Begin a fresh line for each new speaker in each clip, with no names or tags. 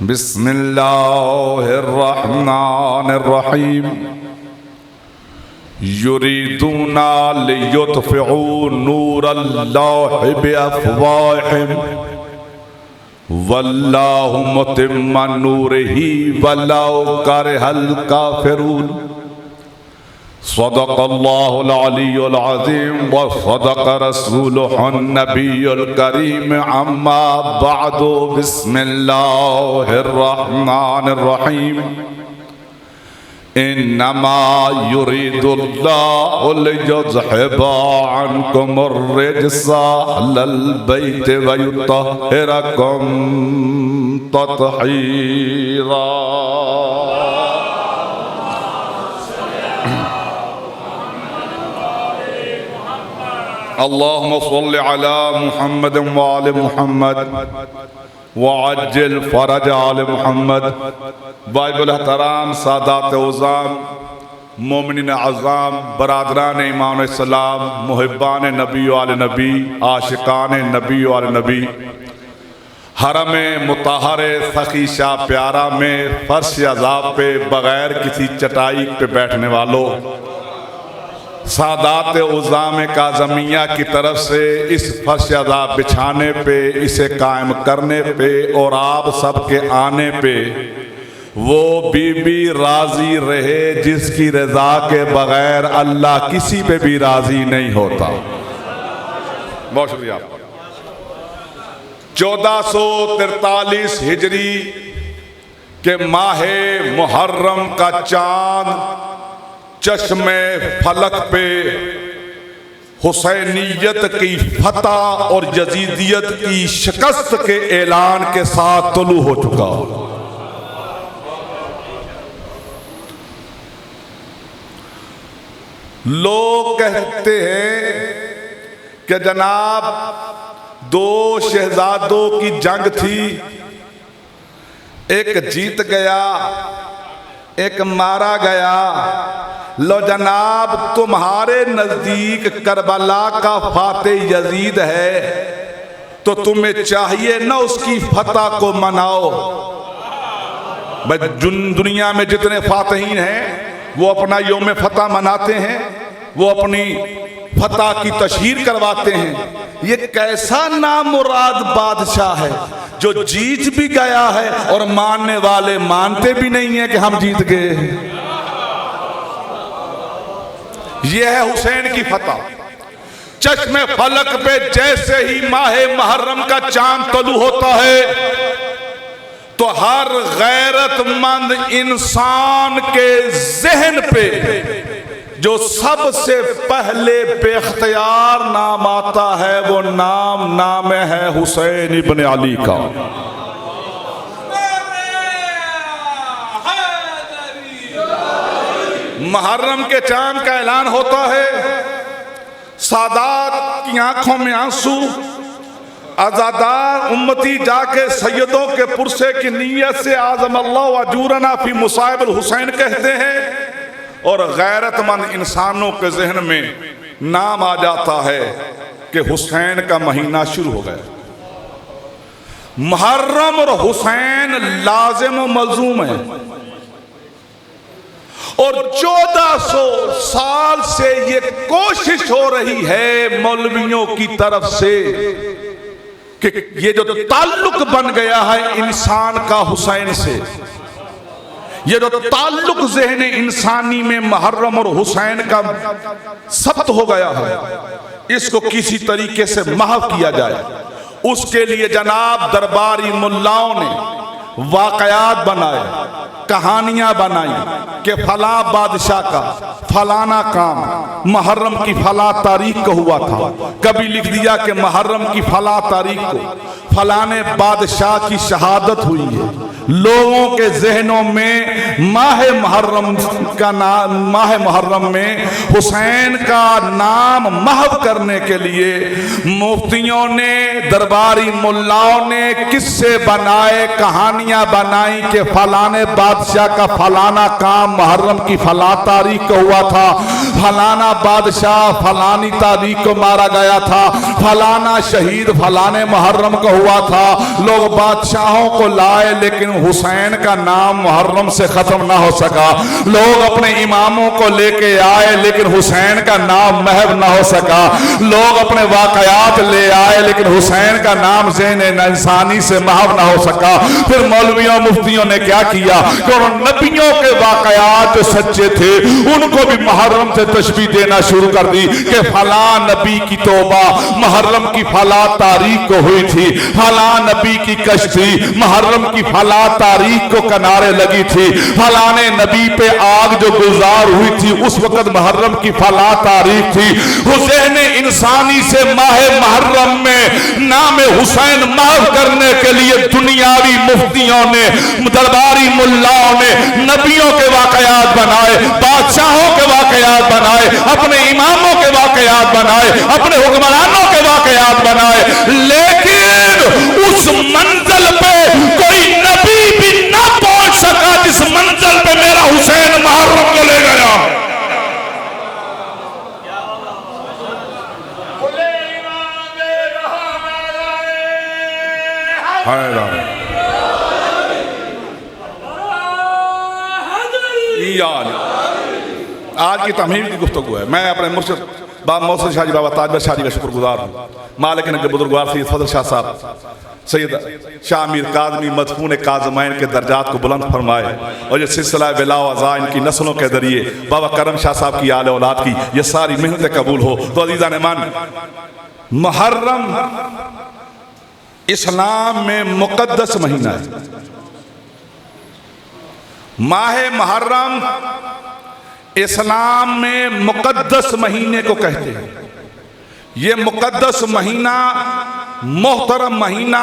बिस्मिल्लाहिर्रहमानिर्रहीम। युरीदूना लियुत्फ़िऊ नूरल्लाहि बिअफ़वाहिहिम वल्लाहु मुतिम्मु नूरिही वलौ करिहल काफ़िरून। सदक़ल्लाहुल अलीयुल अज़ीम व सदक़ रसूलुहुन नबियुल करीम। अम्मा बअदु बिस्मिल्लाहिर्रहमानिर्रहीम। इन्नमा युरीदुल्लाहु लियुज़हिबा अन्कुमुर रिज्सा अहलल बैति व युत्तहिरकुम तत्हीरा। अल्लाहुम्मा सल्लि अला मुहम्मद व आलि मुहम्मद व अज्जिल फरज आलि मुहम्मद। वाजिबुल एहतराम सादात उज़ाम, मोमिनीन अज़ाम, बरादरान ईमान इस्लाम, मुहिब्बान नबी व आले नबी, आशिकान नबी व आले नबी, हरम मुताहरे सखी शाह प्यारा में फर्श अज़ाब पे बग़ैर किसी चटाई पे बैठने वालों, सादात उज़ाम काज़मिया की तरफ से इस फर्श अज़ाब बिछाने पे, इसे कायम करने पे और आप सबके आने पे वो बीबी राजी रहे जिसकी रजा के बगैर अल्लाह किसी पे भी राजी नहीं होता। बहुत शुक्रिया। 1443 हिजरी के माहे मुहर्रम का चांद चश्मे फलक पे हुसैनियत की फतह और यजीदियत की शिकस्त के ऐलान के साथ तुलू हो चुका। लोग कहते हैं कि जनाब दो शहजादों की जंग थी, एक जीत गया एक मारा गया। लो जनाब तुम्हारे नजदीक करबला का फातेह यजीद है तो तुम्हें चाहिए ना उसकी फतह को मनाओ। दुनिया में जितने फातहीन हैं वो अपना यौम फतह मनाते हैं, वो अपनी फतह की तशहीर करवाते हैं। ये कैसा नामुराद बादशाह है जो जीत भी गया है और मानने वाले मानते भी नहीं है कि हम जीत गए। यह है हुसैन की फतह। चश्मे फलक पे जैसे ही माहे मुहर्रम का चांद तलू होता है तो हर गैरतमंद इंसान के जहन पे जो सबसे पहले बेख्तियार नाम आता है वो नाम है हुसैन इब्न अली का। मुहर्रम के चांद का ऐलान होता है, सादात की आंखों में आंसू, आजादार उम्मती जाके सैयदों के पुरसे की नीयत से आज़म अल्लाह वजूरना फी मुसाइबुल हुसैन कहते हैं और गैरतमंद इंसानों के जहन में नाम आ जाता है कि हुसैन का महीना शुरू हो गया। मुहर्रम और हुसैन लाजिम और मलजूम है और 1400 साल से ये कोशिश हो रही है मौलवियों की तरफ से कि ये जो ताल्लुक बन गया है इंसान का हुसैन से, ये जो ताल्लुक ज़हन इंसानी में मुहर्रम और हुसैन का सख्त हो गया है, इसको किसी तरीके से महव किया जाए। उसके लिए जनाब दरबारी मुल्लाओं ने वाकयात बनाए, कहानियां बनाई कि फला बादशाह का फलाना काम मुहर्रम की फला तारीख को हुआ था। कभी लिख दिया कि मुहर्रम की फला तारीख को फलाने बादशाह की शहादत हुई है। लोगों के जहनों में माह मुहर्रम का नाम, माह मुहर्रम में हुसैन का नाम महव करने के लिए मुफ्तियों ने, दरबारी मुल्लाओं ने किस्से बनाए, कहानियां बनाई कि फलाने बादशाह का फलाना काम मुहर्रम की फला तारीख को हुआ था, फलाना बादशाह फलानी तारीख को मारा गया था, फलाना शहीद फलाने मुहर्रम को हुआ था। लोग बादशाहों को लाए लेकिन हुसैन का नाम मुहर्रम से खत्म ना हो सका। लोग अपने इमामों को लेके आए लेकिन हुसैन का नाम महव ना हो सका। लोग अपने वाकयात ले आए लेकिन हुसैन का नाम ज़हन इंसानी से महव ना हो सका। फिर मौलवियों मुफ्तियों ने क्या किया कि उन्होंने नबियों के वाकयात सच्चे थे उनको भी मुहर्रम से तशबीह देना शुरू कर दी कि फला नबी की तौबा मुहर्रम की फला तारीख को हुई थी, फला नबी की कश्ती मुहर्रम की फला तारीख को किनारे लगी थी, फलाने नबी पे आग जो गुजार हुई थी उस वक्त मुहर्रम की फला तारीख थी। हुसैन इंसानी से माहे मुहर्रम में नाम हुसैन माफ करने के लिए दुनियावी मुफ्तियों ने, दरबारी मुल्लाओं ने नबियों के वाकयात बनाए, बादशाहों के वाकयात बनाए, अपने इमामों के वाकयात बनाए, अपने हुक्मरानों के वाकयात बनाए, लेकिन उस मंजिल पे कोई नबी भी ना पहुंच सका जिस मंजिल पे मेरा हुसैन मुहर्रम को ले गया। आज की तमहीम की गुफ्तगू है। मैं अपने मुर्शिद मोहसिन शाह जी बाबा ताजवर शाह जी का शुक्रगुजार हूँ। मालिक ने बुजुर्गवार सैयद फजल शाह साहब, सैयद शाह मीर काज़मी मदफून काज़मैन के दर्जात को बुलंद फरमाए और ये सिलसिला बिला वज़ा इनकी नस्लों के जरिए बाबा करम शाह साहब की आले औलाद की ये सारी मेहनतें कबूल हो। तो अज़ीज़ान ईमान, मुहर्रम इस्लाम में मुक़द्दस महीना है। माह मुहर्रम इस्लाम में मुक़द्दस महीने को कहते हैं। ये मुक़द्दस महीना, मोहतरम महीना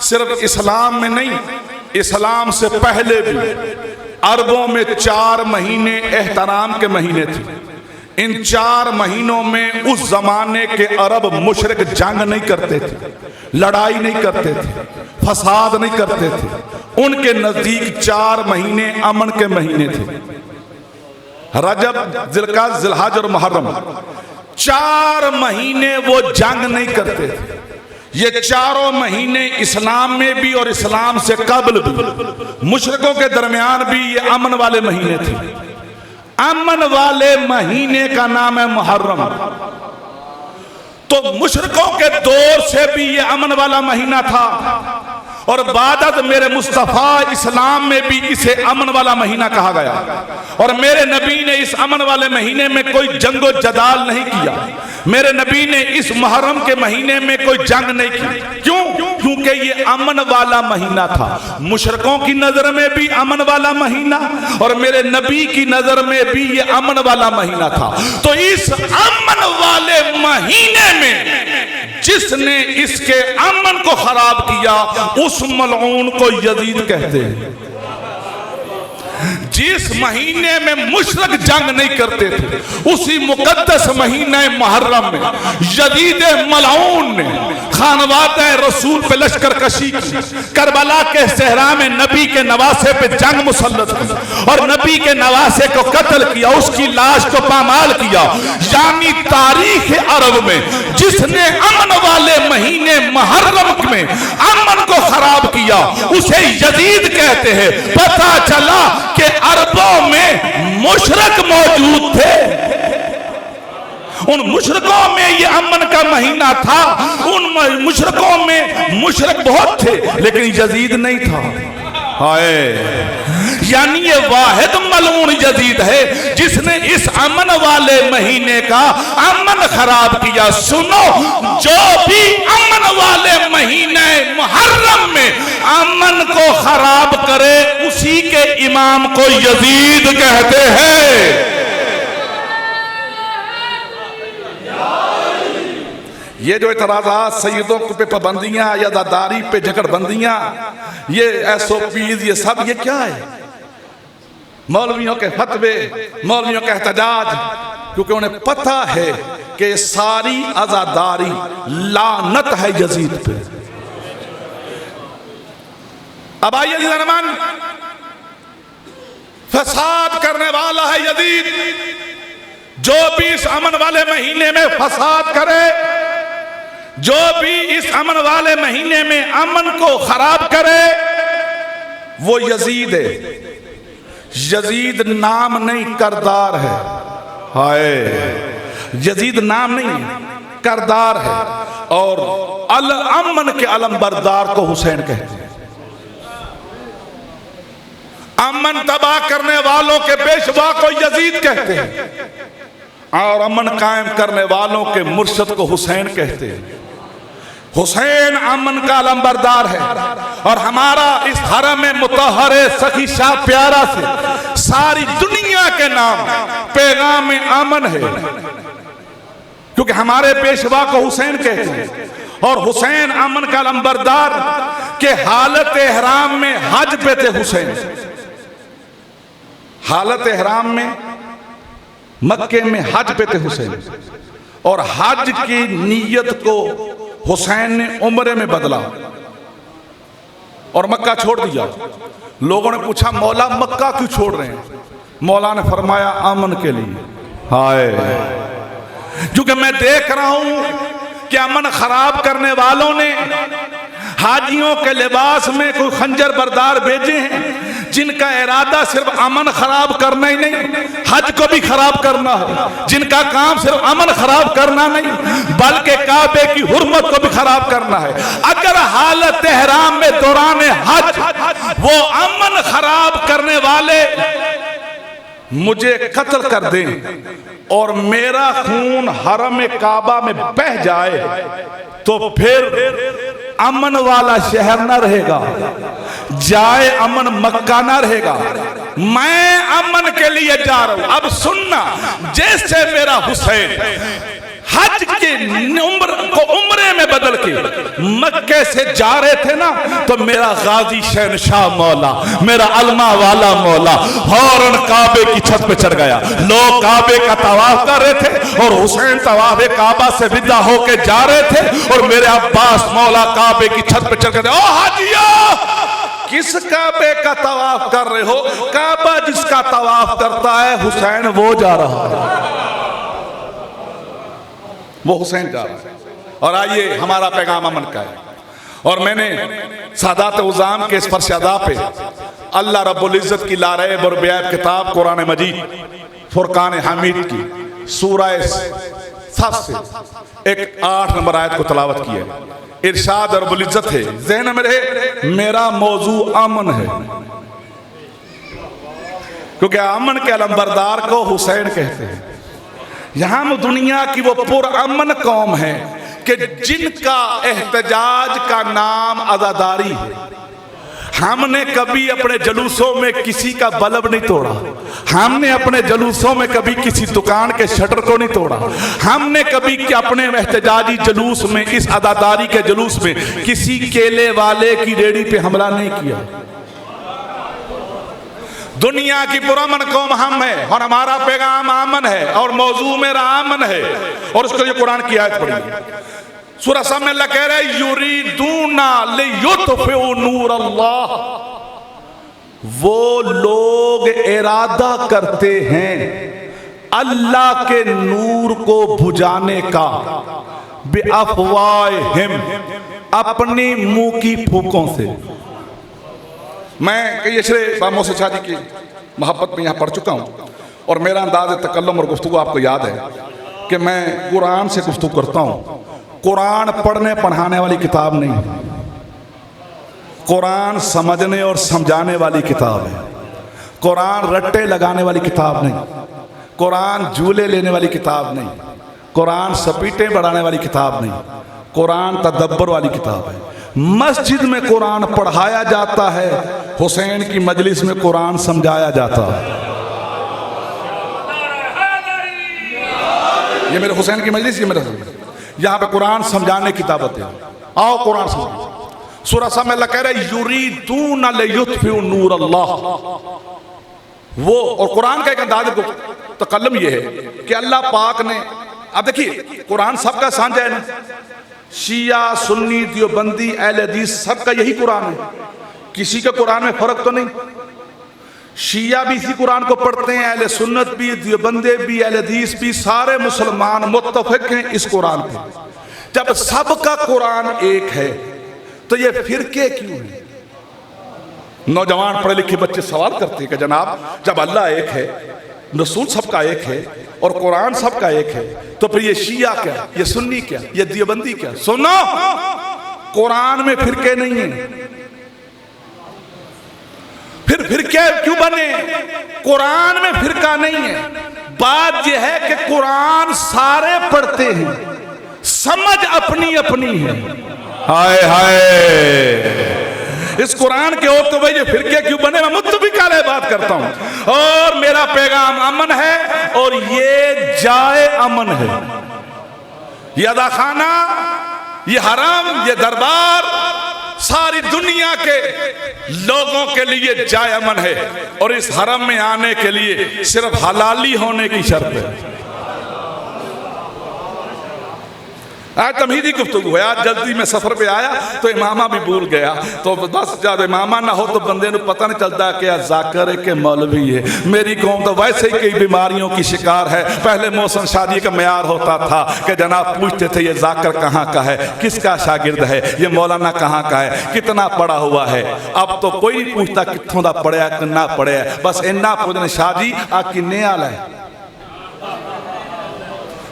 सिर्फ इस्लाम में नहीं, इस्लाम से पहले भी अरबों में 4 महीने एहतराम के महीने थे। इन 4 महीनों में उस जमाने के अरब मुशरिक जंग नहीं करते थे, लड़ाई नहीं करते थे, फसाद नहीं करते थे। उनके नजदीक 4 महीने अमन के महीने थे। रजब, जिलकाद, जिलहज और मुहर्रम, 4 महीने वो जंग नहीं करते थे। ये चारों महीने इस्लाम में भी और इस्लाम से कबल भी मुशरिकों के दरमियान भी ये अमन वाले महीने थे। अमन वाले महीने का नाम है मुहर्रम। तो मुशरिकों के दौर से भी ये अमन वाला महीना था और बादत मेरे मुस्तफ़ा इस्लाम में भी इसे अमन वाला महीना कहा गया। और मेरे नबी ने इस अमन वाले महीने में कोई जंगो जदाल नहीं किया। मेरे नबी ने इस मुहर्रम के महीने में कोई जंग नहीं की। क्यों? क्योंकि ये अमन वाला महीना था। मुशरिकों की नजर में भी अमन वाला महीना और मेरे नबी की नजर में भी ये अमन वाला महीना था। तो इस अमन वाले महीने में जिसने इसके अमन को खराब किया उस मलऊन को यजीद कहते हैं। जिस महीने में मुशरिक जंग नहीं करते थे उसी मुकद्दस महीने मुहर्रम में यजीद मलऊन ने खानवाद रसूल पे लश्कर कशी की, करबला के सहरा में नबी के नवासे पे जंग मुसल्लत की और नबी के नवासे को कत्ल किया, उसकी लाश को पामाल किया। यानी तारीख अरब में जिसने अमन वाले महीने मुहर्रम में अमन को खराब किया उसे यजीद कहते हैं। पता चला कि अरबों में मुशरिक मौजूद थे, उन मुशरिकों में ये अमन का महीना था, उन मुशरिकों में मुशरिक बहुत थे लेकिन यजीद नहीं था। हाय, यानी ये वाहिद मलऊन यजीद है जिसने इस अमन वाले महीने का अमन खराब किया। सुनो, जो भी अमन वाले महीने मुहर्रम में अमन को खराब करे उसी के इमाम को यजीद कहते हैं। ये जो इतराज़ात सैयदों पे पाबंदियां, अदादारी पे झगड़बंदियां, ये SOPs, ये सब ये क्या है? मौलवियों के फतवे, मौलवियों का एहतजाज, क्योंकि उन्हें पता है कि सारी आजादारी लानत है यजीद पे। अब आइए ज़मान, फसाद करने वाला है यजीद। जो भी इस अमन वाले महीने में फसाद करे, जो भी इस अमन वाले महीने में अमन को खराब करे वो यजीद है। यजीद नाम नहीं करदार है। हाय, यजीद नाम नहीं करदार है। और अल अमन के अलमबरदार को हुसैन कहते हैं। अमन तबाह करने वालों के पेशवा को यजीद कहते हैं और अमन कायम करने वालों के मुर्शद को हुसैन कहते हैं। हुसैन अमन का अलंबरदार है और हमारा इस हरम मुतहरे सखी शाह प्यारा से सारी दुनिया के नाम पैगाम अमन है, क्योंकि हमारे पेशवा को हुसैन कहते हैं। और हुसैन अमन का अलंबरदार के हालत एहराम में हज पे थे। हुसैन हालत एहराम में मक्के में हज पे थे हुसैन, और हज की नीयत को हुसैन ने उम्रे में बदला और मक्का छोड़ दिया। लोगों ने पूछा मौला मक्का क्यों छोड़ रहे हैं? मौला ने फरमाया अमन के लिए। हाय, क्योंकि मैं देख रहा हूं कि अमन खराब करने वालों ने हाजियों के लिबास में कोई खंजर बरदार भेजे हैं, जिनका इरादा सिर्फ अमन खराब करना ही नहीं, हज को भी खराब करना है। जिनका काम सिर्फ अमन खराब करना नहीं, बल्कि काबे की हुर्मत को भी खराब करना है। अगर हालत एहराम में दौरान हज वो अमन खराब करने वाले मुझे कत्ल कर दें और मेरा खून हरम काबा में बह जाए, तो फिर अमन वाला शहर ना रहेगा, जाए अमन मक्का ना रहेगा। मैं अमन के लिए जा रहा हूं। अब सुनना, जैसे मेरा हुसैन हज के उम्रे में बदल के मक्के से जा रहे थे ना, तो मेरा गाजी शहनशाह मौला, मेरा अलमा वाला मौला फौरन काबे की छत पे चढ़ गया। लोग काबे का तवाफ कर रहे थे और हुसैन तवाफ काबा से विदा होके जा रहे थे, और मेरे अब्बास मौला काबे की छत पे चढ़ गए। ओ हाजिया, किस काबे का तवाफ कर रहे हो? काबा जिसका तवाफ करता है हुसैन वो जा रहा है, वो हुसैन जा रहा है। और आइए, हमारा पैगाम अमन का है। और मैंने सादात उज़ाम के इस फरशदा पे अल्लाह रब्बुल इज़्ज़त की लारैब और बेअब किताब कुरान मजीद फुरकान हमीद की सूरह सफ से एक 8 नंबर आयत को तलावत की है। इरशाद रब्बुल इज़्ज़त है, ज़हन में रहे, मेरा मौजू अमन है, क्योंकि अमन के अलंबरदार को हुसैन कहते हैं। यहां दुनिया की वो पुरअमन कौम है कि जिनका एहतजाज का नाम अज़ादारी है। हमने कभी अपने जुलूसों में किसी का बल्ब नहीं तोड़ा, हमने अपने जुलूसों में कभी किसी दुकान के शटर को नहीं तोड़ा, हमने कभी अपने एहतजाजी जुलूस में, इस अज़ादारी के जुलूस में किसी केले वाले की रेहड़ी पे हमला नहीं किया। दुनिया की पुरअमन कौम हम है और हमारा पैगाम अमन है और मौजू मेरा अमन है। और उसको ये कुरान की आयत पढ़ी, सूरह सम में अल्लाह कह रहा है, युरीदूना लियुत्फिउ नूर अल्लाह, वो लोग इरादा करते हैं अल्लाह के नूर को बुझाने का, बिअफ़वाहिम, अपनी मुंह की फूकों से। मैं कई अशरे बामों से शादी की मोहब्बत में यहाँ पढ़ चुका हूँ और मेरा अंदाज़ तकल्लुम और गुफ्तगू आपको याद है कि मैं कुरान से गुफ्तगू करता हूँ। कुरान पढ़ने पढ़ाने वाली किताब नहीं, कुरान समझने और समझाने वाली किताब है। कुरान रट्टे लगाने वाली किताब नहीं, कुरान झूले लेने वाली किताब नहीं, कुरान सपीटे बढ़ाने वाली किताब नहीं, कुरान तदब्बर वाली किताब है। मस्जिद में कुरान पढ़ाया जाता है, हुसैन की मजलिस में कुरान समझाया जाता है। ये मेरे हुसैन की मजलिस, ये मेरा यहाँ पे कुरान समझाने की दावत है। आओ कुरान समझो। सूरह सम में अल्लाह कह रहा है, युरीदूना लियुत्फिउ नूर अल्लाह। वो और कुरान का एक अंदाज़ को तकल्लुम ये है कि अल्लाह पाक ने, अब देखिए कुरान सबका साझा है ना, शिया सुन्नी देवबंदी अहले हदीस सबका यही कुरान है, किसी का कुरान में फर्क तो नहीं। शिया भी इसी कुरान को पढ़ते हैं, अहले सुन्नत भी, देवबंदे भी, अहले हदीस भी, सारे मुसलमान मुत्तफिक हैं इस कुरान पे। जब सबका कुरान एक है तो ये फिरके क्यों हैं? नौजवान पढ़े लिखे बच्चे सवाल करते हैं कि जनाब जब अल्लाह एक है, रसूल सबका एक है और कुरान सबका एक है, तो फिर ये शिया क्या, ये सुन्नी क्या, ये देवबंदी क्या? सुनो, कुरान में फिरके नहीं है। फिर क्या क्यों बने? कुरान में फिरका नहीं है। बात यह है कि कुरान सारे पढ़ते हैं, समझ अपनी अपनी है। हाय हाय, इस कुरान के और तो भाई ये फिरके क्यों बने? मैं मुत्तफिका बात करता हूं और मेरा पैगाम अमन है और ये जाए अमन है। ये अदाखाना, ये हराम, ये दरबार सारी दुनिया के लोगों के लिए जाए अमन है और इस हरम में आने के लिए सिर्फ हलाली होने की शर्त है। आज तमहीदी गुफ्तगू है। आज जल्दी में सफर पे आया तो इमामा भी भूल गया, तो बस जब इमामा ना हो तो बंदे को पता नहीं चलता कि जाकर के मौलवी है। मेरी कौम तो वैसे ही कई बीमारियों की शिकार है। पहले मौसम शादी का म्यार होता था कि जनाब पूछते थे ये जाकर कहाँ का है, किसका शागिर्द है, ये मौलाना कहाँ का है, कितना पढ़ा हुआ है। अब तो कोई नहीं पूछता कितों दा पढ़िया कि ना पढ़िया, बस इन्ना पूछने शादी आ किन्ने आला है।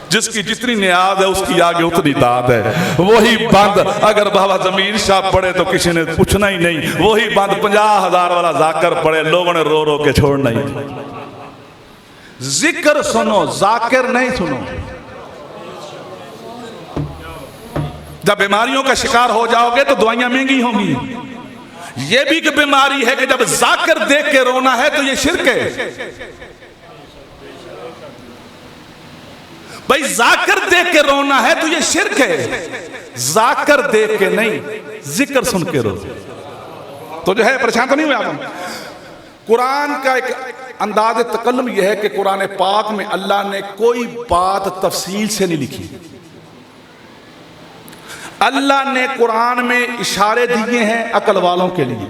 जिसकी जितनी नियाज है उसकी आगे उतनी दाद है। वही बंद अगर बाबा जमीर शाह पढ़े तो किसी ने पूछना ही नहीं, वही बंद 50,000 वाला जाकर पढ़े लोगों ने रो रो के छोड़ना ही। जिक्र सुनो, जाकिर नहीं सुनो। जब बीमारियों का शिकार हो जाओगे तो दवाइयां महंगी होंगी। यह भी कि बीमारी है कि जब जाकिर देख के रोना है तो यह शिर्क है। भाई जाकर देख के रोना है तो ये शिर्क है। जाकर देख के नहीं, जिक्र सुन के रो। तो जो है परेशान तो नहीं हुए आप। कुरान का एक अंदाज तकल्लुम यह है कि कुरान पाक में अल्लाह ने कोई बात तफसील से नहीं लिखी। अल्लाह ने कुरान में इशारे दिए हैं अकल वालों के लिए।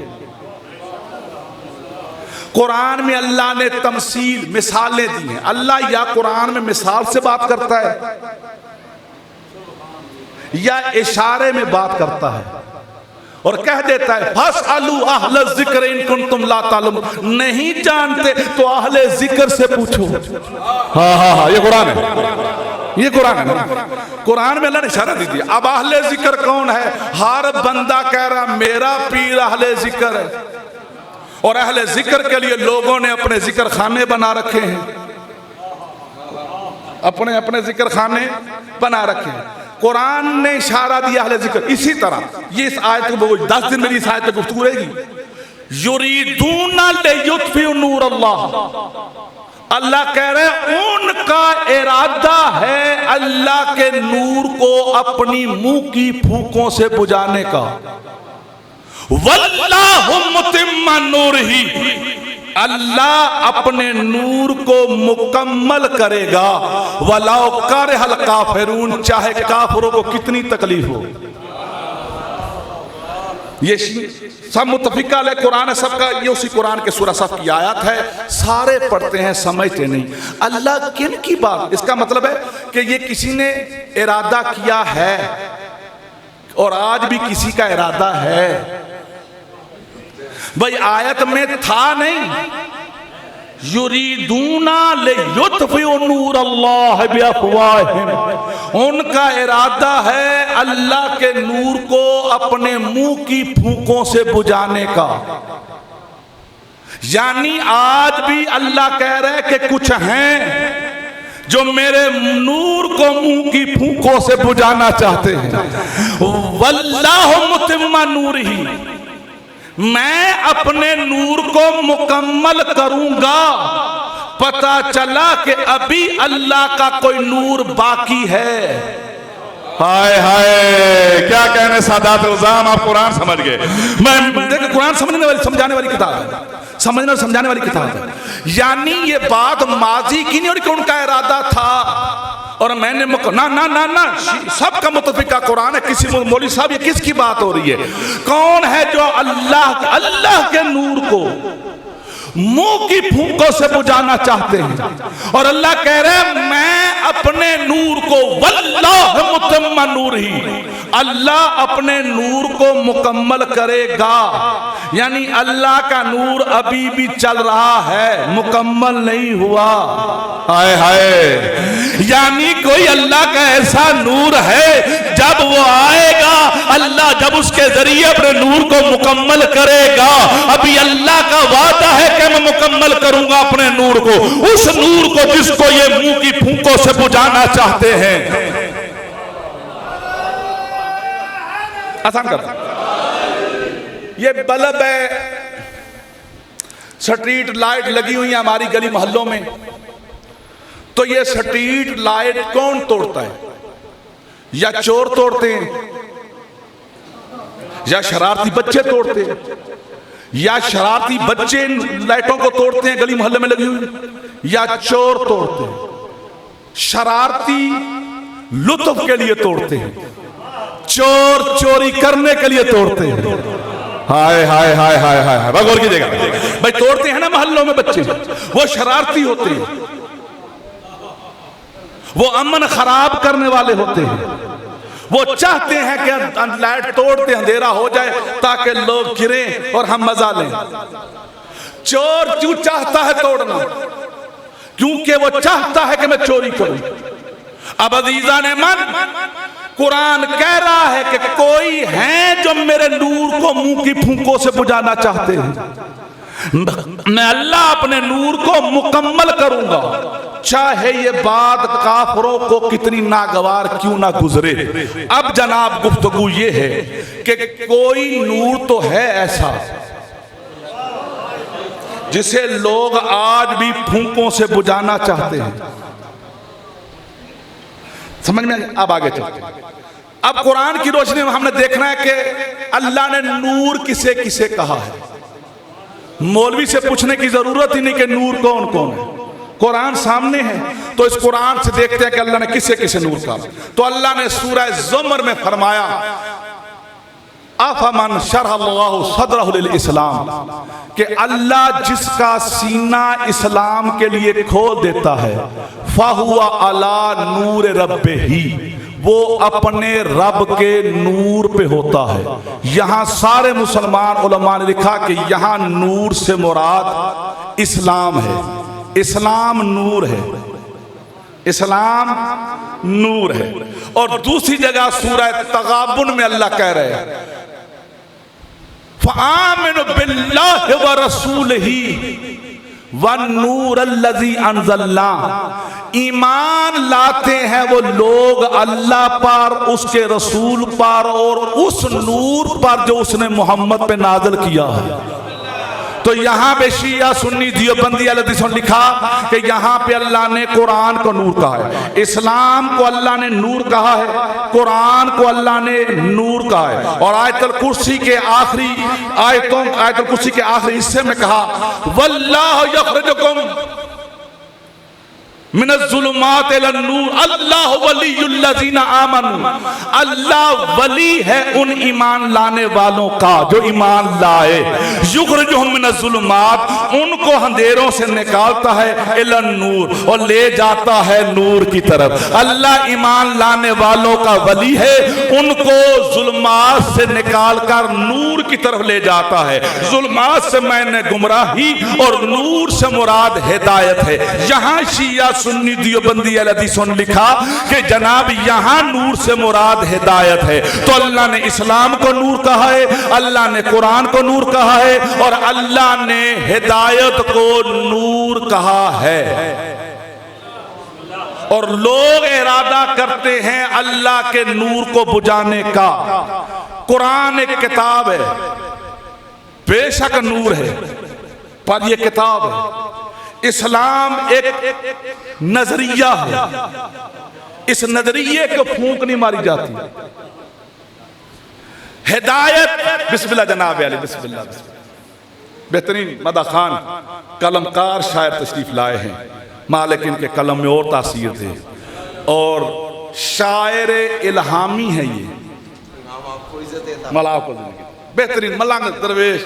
कुरान में अल्लाह ने तमसील, मिसालें दी हैं। अल्लाह या कुरान में मिसाल से बात करता है या इशारे में बात करता है और कह देता है फस्अलू अहल ज़िक्र इन कुंतुम ला तालमून। नहीं जानते तो अहले ज़िक्र से पूछो। हाँ, ये कुरान है, ये कुरान है। कुरान में अल्लाह ने इशारा दी दिया। अब अहले ज़िक्र कौन है? हर बंदा कह रहा मेरा पीर अहले ज़िक्र है और अहले जिक्र के लिए लोगों ने अपने जिक्र खाने बना रखे हैं, अपने अपने जिक्र खाने बना रखे हैं। कुरान ने इशारा दिया अहले जिक्र। इसी तरह ये इस आयत को 10 दिन मेरी इस आयत पे गुफ्तगू रहेगी। युरीदूना लियुत्फिउ नूर अल्लाह। अल्लाह कह रहे हैं उनका इरादा है अल्लाह के नूर को अपनी मुंह की फूकों से बुझाने का। वल्लाहु मुतिम्मा नूरिही। अल्लाह अपने नूर को मुकम्मल करेगा। वलाउ करहल काफिरून, चाहे काफिरों को कितनी तकलीफ हो। ये सब मुत्तफिका है कुरान सबका। ये उसी कुरान के सूरह सफ की आयत है। सारे पढ़ते हैं, समझते नहीं। अल्लाह किन की बात? इसका मतलब है कि ये किसी ने इरादा किया है और आज भी किसी का इरादा है। भाई आयत में था नहीं युरीदूना लियुत्फिउ नूर अल्लाह बिअफ़वाहिहिम। उनका इरादा है अल्लाह के नूर को अपने मुंह की फूकों से बुझाने का। यानी आज भी अल्लाह कह रहे हैं कि कुछ हैं जो मेरे नूर को मुंह की फूकों से बुझाना चाहते हैं। वल्लाहु मुतिम्मा नूरिही। मैं अपने नूर को मुकम्मल करूंगा। पता चला कि अभी अल्लाह का कोई नूर बाकी है। हाय हाय, क्या कहने सादात उज़ाम, आप कुरान समझ गए। मैं देखिए कुरान समझाने वाली किताब है, समझने और समझाने वाली किताब है। यानी ये बात माजी की नहीं और कि उनका इरादा था और मैंने ना ना ना ना, सबका मुत्तफिका कुरान है। किसी मौलवी साहब ये किसकी बात हो रही है? कौन है जो अल्लाह के नूर को मुंह की फूंकों से बुझाना चाहते हैं। और अल्लाह कह रहे हैं मैं अपने नूर को वल्लाह मुतम्मा नूर ही, अल्लाह अपने नूर को मुकम्मल करेगा। यानी अल्लाह का नूर अभी भी चल रहा है, मुकम्मल नहीं हुआ। हाय हाय, यानी कोई अल्लाह का ऐसा नूर है जब वो आएगा, अल्लाह जब उसके जरिए अपने नूर को मुकम्मल करेगा। अभी अल्लाह का वादा है कि मैं मुकम्मल करूंगा अपने नूर को, उस नूर को जिसको ये मुंह की फूंकों से बुझाना चाहते हैं। आसान कर, ये बल्ब है, स्ट्रीट लाइट लगी हुई है हमारी गली मोहल्लों में, तो ये स्ट्रीट लाइट कौन तोड़ता है? या चोर तोड़ते हैं, या शरारती बच्चे तोड़ते हैं, या शरारती बच्चे लाइटों को तोड़ते हैं गली मोहल्ले में लगी हुई, या चोर तोड़ते हैं। शरारती लुत्फ के लिए तोड़ते हैं, चोर चोरी करने के लिए तोड़ते हैं। हाय हाय हाय हाय हाय, भगवान की जगह भाई तोड़ते हैं ना मोहल्लों में बच्चे, वो शरारती होते हैं, वो अमन खराब करने वाले होते हैं। वो चाहते हैं कि लाइट तोड़ दे, अंधेरा हो जाए ताकि लोग गिरें और हम मजा लें। चोर क्यों चाहता है तोड़ना? क्योंकि वो चाहता है कि मैं चोरी करूं। अब अजीजा ने मन, कुरान कह रहा है कि कोई है जो मेरे नूर को मुंह की फूंकों से बुझाना चाहते हैं। मैं अल्लाह अपने नूर को मुकम्मल करूंगा, चाहे ये बात काफरों को कितनी नागवार क्यों ना गुजरे। अब जनाब गुफ्तगू ये है कि कोई नूर तो है ऐसा जिसे लोग आज भी फूंकों से बुझाना चाहते हैं। समझ में? अब आगे चलते हैं। अब कुरान की रोशनी में हमने देखना है कि अल्लाह ने नूर किसे किसे कहा है। मौलवी से पूछने की जरूरत ही नहीं कि नूर कौन कौन है, कुरान सामने है। तो इस कुरान से देखते हैं कि अल्लाह ने किसे किसे नूर कहा। तो अल्लाह ने सूरह ज़ुमर में फरमाया, अफमन शरहल्लाहु सदरहु लिल इस्लाम, कि अल्लाह जिसका सीना इस्लाम के लिए खोल देता है, फहुवा अला नूर रब्बिही, वो अपने रब के नूर पे होता है। यहां सारे मुसलमान उलमा ने लिखा कि यहां नूर से मुराद इस्लाम है। इस्लाम नूर है, इस्लाम नूर है। और दूसरी जगह सूरह तगाबुन में अल्लाह कह रहे हैं, फ़आमिनु बिल्लाहि व रसूलिही वन नूर अल्लज़ी अंज़लना, ईमान लाते हैं वो लोग अल्लाह पर, उसके रसूल पर और उस नूर पर जो उसने मोहम्मद पे नाज़िल किया है। तो यहाँ पे शिया सुन्नी दियोबंदी अलग लिखा कि यहाँ पे अल्लाह ने कुरान को नूर कहा है, इस्लाम को अल्लाह ने नूर कहा है, कुरान को अल्लाह ने नूर कहा है। और आयतुल कुर्सी के आखिरी आयतुल कुर्सी के आखिरी हिस्से में कहा, वल्लाहु यखरिजुकुम मिनज़्ज़ुलुमात इलन नूर, अल्लाह वलियुल्लज़ीना आमनू, अल्लाह वली है उन ईमान लाने वालों का जो ईमान लाए। युखरिजुहुम मिनज़्ज़ुलुमात, उनको अंधेरों से निकालता है, इलन नूर, और ले जाता है नूर की तरफ। अल्लाह ईमान लाने वालों का वली है, उनको जुल्मात से निकाल कर नूर की तरफ ले जाता है। जुल्मात से मैंने गुमराही और नूर से मुराद हिदायत है। यहाँ शिया सुन्नी दियोबंदी अलहदीसों ने लिखा कि जनाब यहां नूर से मुराद हिदायत है। तो अल्लाह ने इस्लाम को नूर कहा है, अल्लाह ने कुरान को नूर कहा है, और अल्लाह ने हिदायत को नूर कहा है। और लोग इरादा करते हैं अल्लाह के नूर को बुझाने का। कुरान एक किताब है, बेशक नूर है, पर यह किताब है। इस्लाम एक नजरिया है, इस नजरिए को फूंक नहीं मारी जाती। हिदायत, बिस्मिल्लाह जनाब अली, बिस्मिल्लाह। बेहतरीन मदा खान कलमकार शायर तशरीफ लाए हैं, मालिक इनके कलम में और तासीर थे, और शायर इल्हामी है ये, मलाह को बेहतरीन मलांग दरवेश।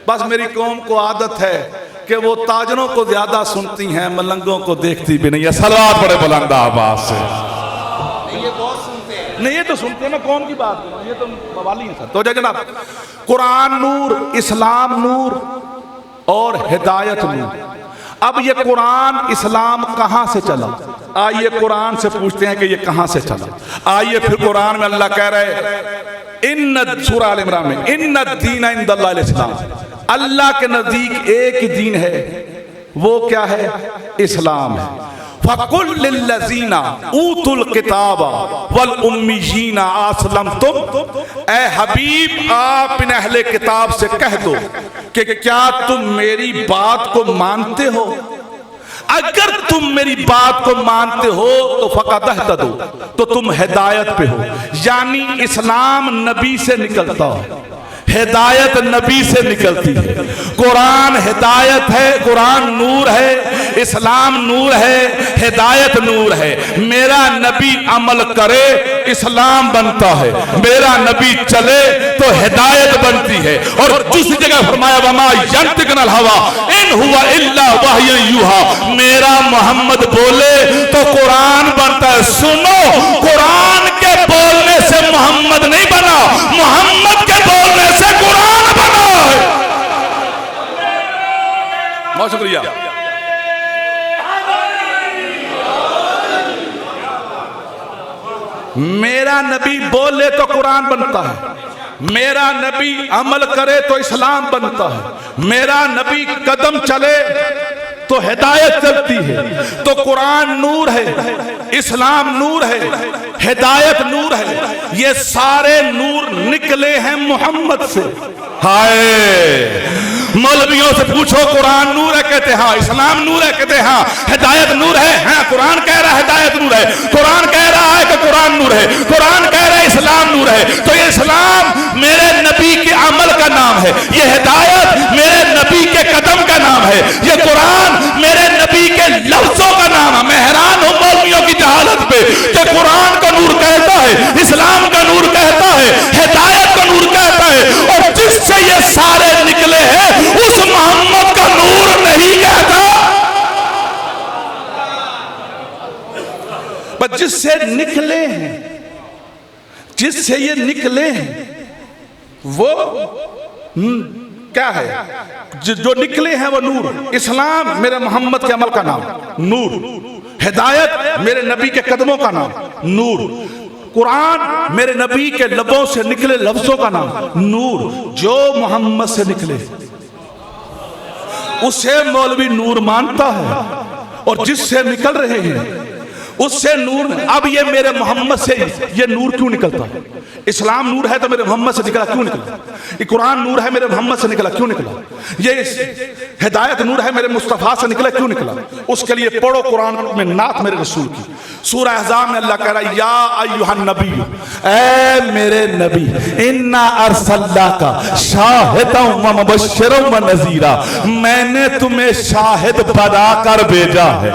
बस मेरी कौम को आदत है कि वो ताजरों को ज्यादा सुनती हैं, मलंगों को देखती भी नहीं है। सलवात बड़े बुलंद आवाज से।
ये बहुत सुनते हैं।
नहीं, ये तो सुनते हैं, मैं कौन की बात करूं, ये तो बवाली है सर। तो जनाब, कुरान नूर, इस्लाम नूर और हिदायत नूर। अब ये कुरान इस्लाम कहां से चला? आइए कुरान से पूछते हैं कि ये कहां से चला। आइए फिर कुरान में अल्लाह कह रहे इन सूरह आल इमरान में, इन्न दीन इंदल्लाहिल इस्लाम, अल्लाह के नजदीक एक ही दीन है, वो क्या है? इस्लाम है। फकुल लिल्लज़ीना ऊतुल किताबा वल उम्मीयीना अस्लमतुम, ए हबीब आप इन अहले किताब से कह दो कि क्या तुम मेरी बात को मानते हो? अगर तुम मेरी बात को मानते हो तो फक़द अहतदू, तो तुम हिदायत पे हो। यानी इस्लाम नबी से निकलता है, हिदायत नबी से निकलती है। कुरान हिदायत है, कुरान नूर है, इस्लाम नूर है, हिदायत नूर है। मेरा नबी अमल करे इस्लाम बनता है, मेरा नबी चले तो हिदायत बनती है। और दूसरी जगह फरमाया वमा यंतिकुल हवा इन हुवा इल्ला वहयुन यूहा, मेरा मोहम्मद बोले तो कुरान बनता है। सुनो, कुरान के बोलने से मोहम्मद नहीं बना, मोहम्मद के बोलने से कुरान बना है। बहुत शुक्रिया। मेरा नबी बोले तो कुरान बनता है, मेरा नबी अमल करे तो इस्लाम बनता है, मेरा नबी कदम चले तो हिदायत चलती है। तो कुरान नूर है, इस्लाम नूर है, हिदायत नूर है। ये सारे नूर निकले हैं मोहम्मद से। हाय, मौलवियों से पूछो कुरान नूर है, कहते हाँ। इस्लाम नूर है, कहते हाँ। हिदायत नूर है, हाँ। कुरान कह रहा है हिदायत नूर है, कुरान कह रहा है कि कुरान नूर है, कुरान कह रहा है इस्लाम नूर है। तो ये इस्लाम मेरे नबी के अमल का नाम है, ये हिदायत मेरे नबी के कदम का नाम है, ये कुरान मेरे नबी के लफ्जों का नाम है। मैं हैरान हूं मौलवियों की जहालत पे कि कुरान का नूर कहता है, इस्लाम का नूर कहता है, हिदायत का नूर कहता है, और जिससे ये सारे निकले हैं उस मोहम्मद का नूर नहीं कहता। पर जिससे निकले हैं, जिससे ये निकले हैं वो क्या है? जो निकले हैं वो नूर। इस्लाम मेरे मोहम्मद के अमल का नाम नूर, हिदायत मेरे नबी के कदमों का नाम नूर, कुरान मेरे नबी के लबों से निकले लफ्जों का नाम नूर। जो मोहम्मद से निकले उसे मौलवी नूर मानता है, और जिससे निकल रहे हैं उससे नूर। अब ये मेरे मोहम्मद से ये नूर क्यों निकलता है? इस्लाम नूर है तो मेरे मोहम्मद से निकला क्यों निकला? ये कुरान नूर है, मेरे मोहम्मद से निकला क्यों निकला? ये हिदायत नूर है, मेरे मुस्तफा से निकला क्यों निकला? उसके लिए पढ़ो कुरान में नात मेरे रसूल की। सूरह अहज़ाब में अल्लाह कह रहा है या अय्युहन नबी, ए मेरे नबी, इन्ना अर्सलनाका शाहिदन व मुबश्शिरन व नज़ीरा, मैंने तुम्हें शाहिद बनाकर भेजा है,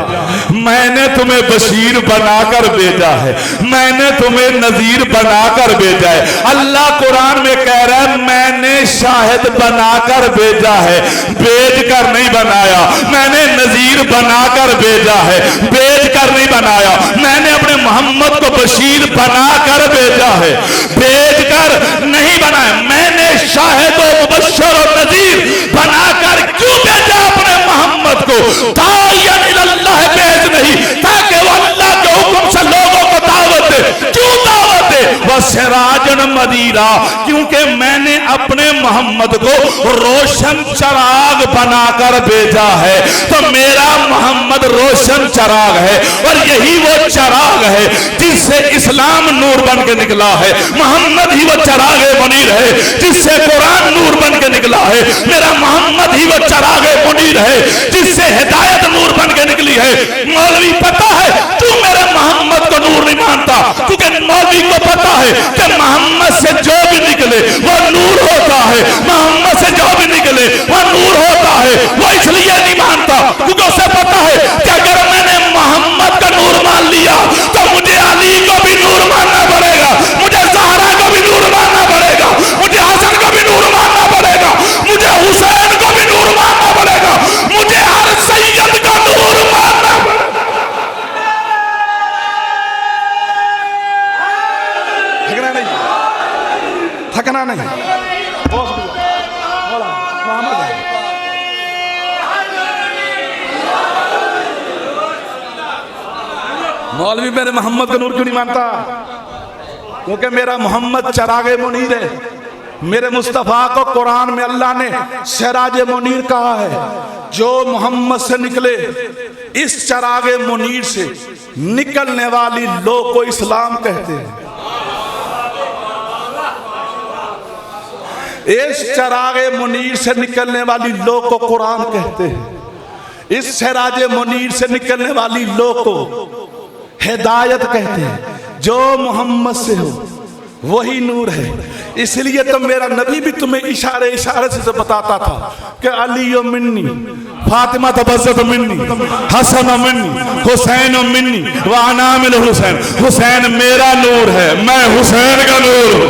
मैंने तुम्हें बशीर बनाकर भेजा है, मैंने तुम्हें नजीर बनाकर भेजा है। अल्लाह कुरान में कह रहा है मैंने शाहिद बनाकर भेजा है, भेज कर नहीं बनाया। मैंने नजीर बनाकर भेजा है, भेज कर नहीं बनाया। मैंने अपने मोहम्मद को बशीर बनाकर भेजा है, भेज कर नहीं बनाया। मैंने शाहिद और मुबश्शिर और नजीर बनाकर क्यों भेजा अपने मोहम्मद को? दाइयन इलल्लाह भेज नहीं ताकि वो अल्लाह के हुक्म से लोगों को दावत दे। क्यों दावत दे? वह सिराजन मदीरा, क्योंकि मैंने अपने मोहम्मद को रोशन चराग बनाकर भेजा है। तो मेरा मोहम्मद रोशन चराग है, और यही वो चराग है जिससे इस्लाम नूर बन के निकला है। मोहम्मद ही वो चराग मुनीर है जिससे कुरान नूर बन के निकला है। मेरा मोहम्मद ही वो चराग मुनीर है जिससे हिदायत नूर बन के निकली है। मौलवी पता है तू मेरे मोहम्मद को नूर नहीं मानता, क्योंकि मौलवी को पता है कि मोहम्मद से जो भी निकले वो नूर होता है, मोहम्मद से जो भी निकले वो नूर होता है। वो इसलिए नहीं मानता क्योंकि उसे पता है कि अगर मैंने मोहम्मद का नूर मान लिया तो मुझे अली को भी नूर मानना पड़ेगा, मुझे ज़हरा को भी नूर मानना पड़ेगा, मुझे हसन को भी नूर मानना पड़ेगा, मुझे हुसैन को भी नूर मानना पड़ेगा, मुझे मौलवी मेरे मोहम्मद का नूर क्यों नहीं मानता? क्योंकि मेरा मोहम्मद चरागे मुनीर है। मेरे मुस्तफ़ा को कुरान में अल्लाह ने सिराज मुनीर कहा है। जो मोहम्मद से निकले, इस चरागे मुनीर से निकलने वाली लो को इस्लाम कहते हैं। इस चरागे मुनीर से निकलने वाली लो को कुरान कहते हैं। इस सिराज मुनीर से निकलने वाली लो को हिदायत कहते हैं। जो मोहम्मद से हो वही नूर है। इसलिए तो मेरा नबी भी तुम्हें इशारे इशारे से बताता था कि अली मिन्नी, फातिमा तबस्सत मिन्नी, हसन मिन्नी, हुसैन मिन्नी व अना मिन हुसैन। हुसैन मेरा नूर है, मैं हुसैन का नूर हूं।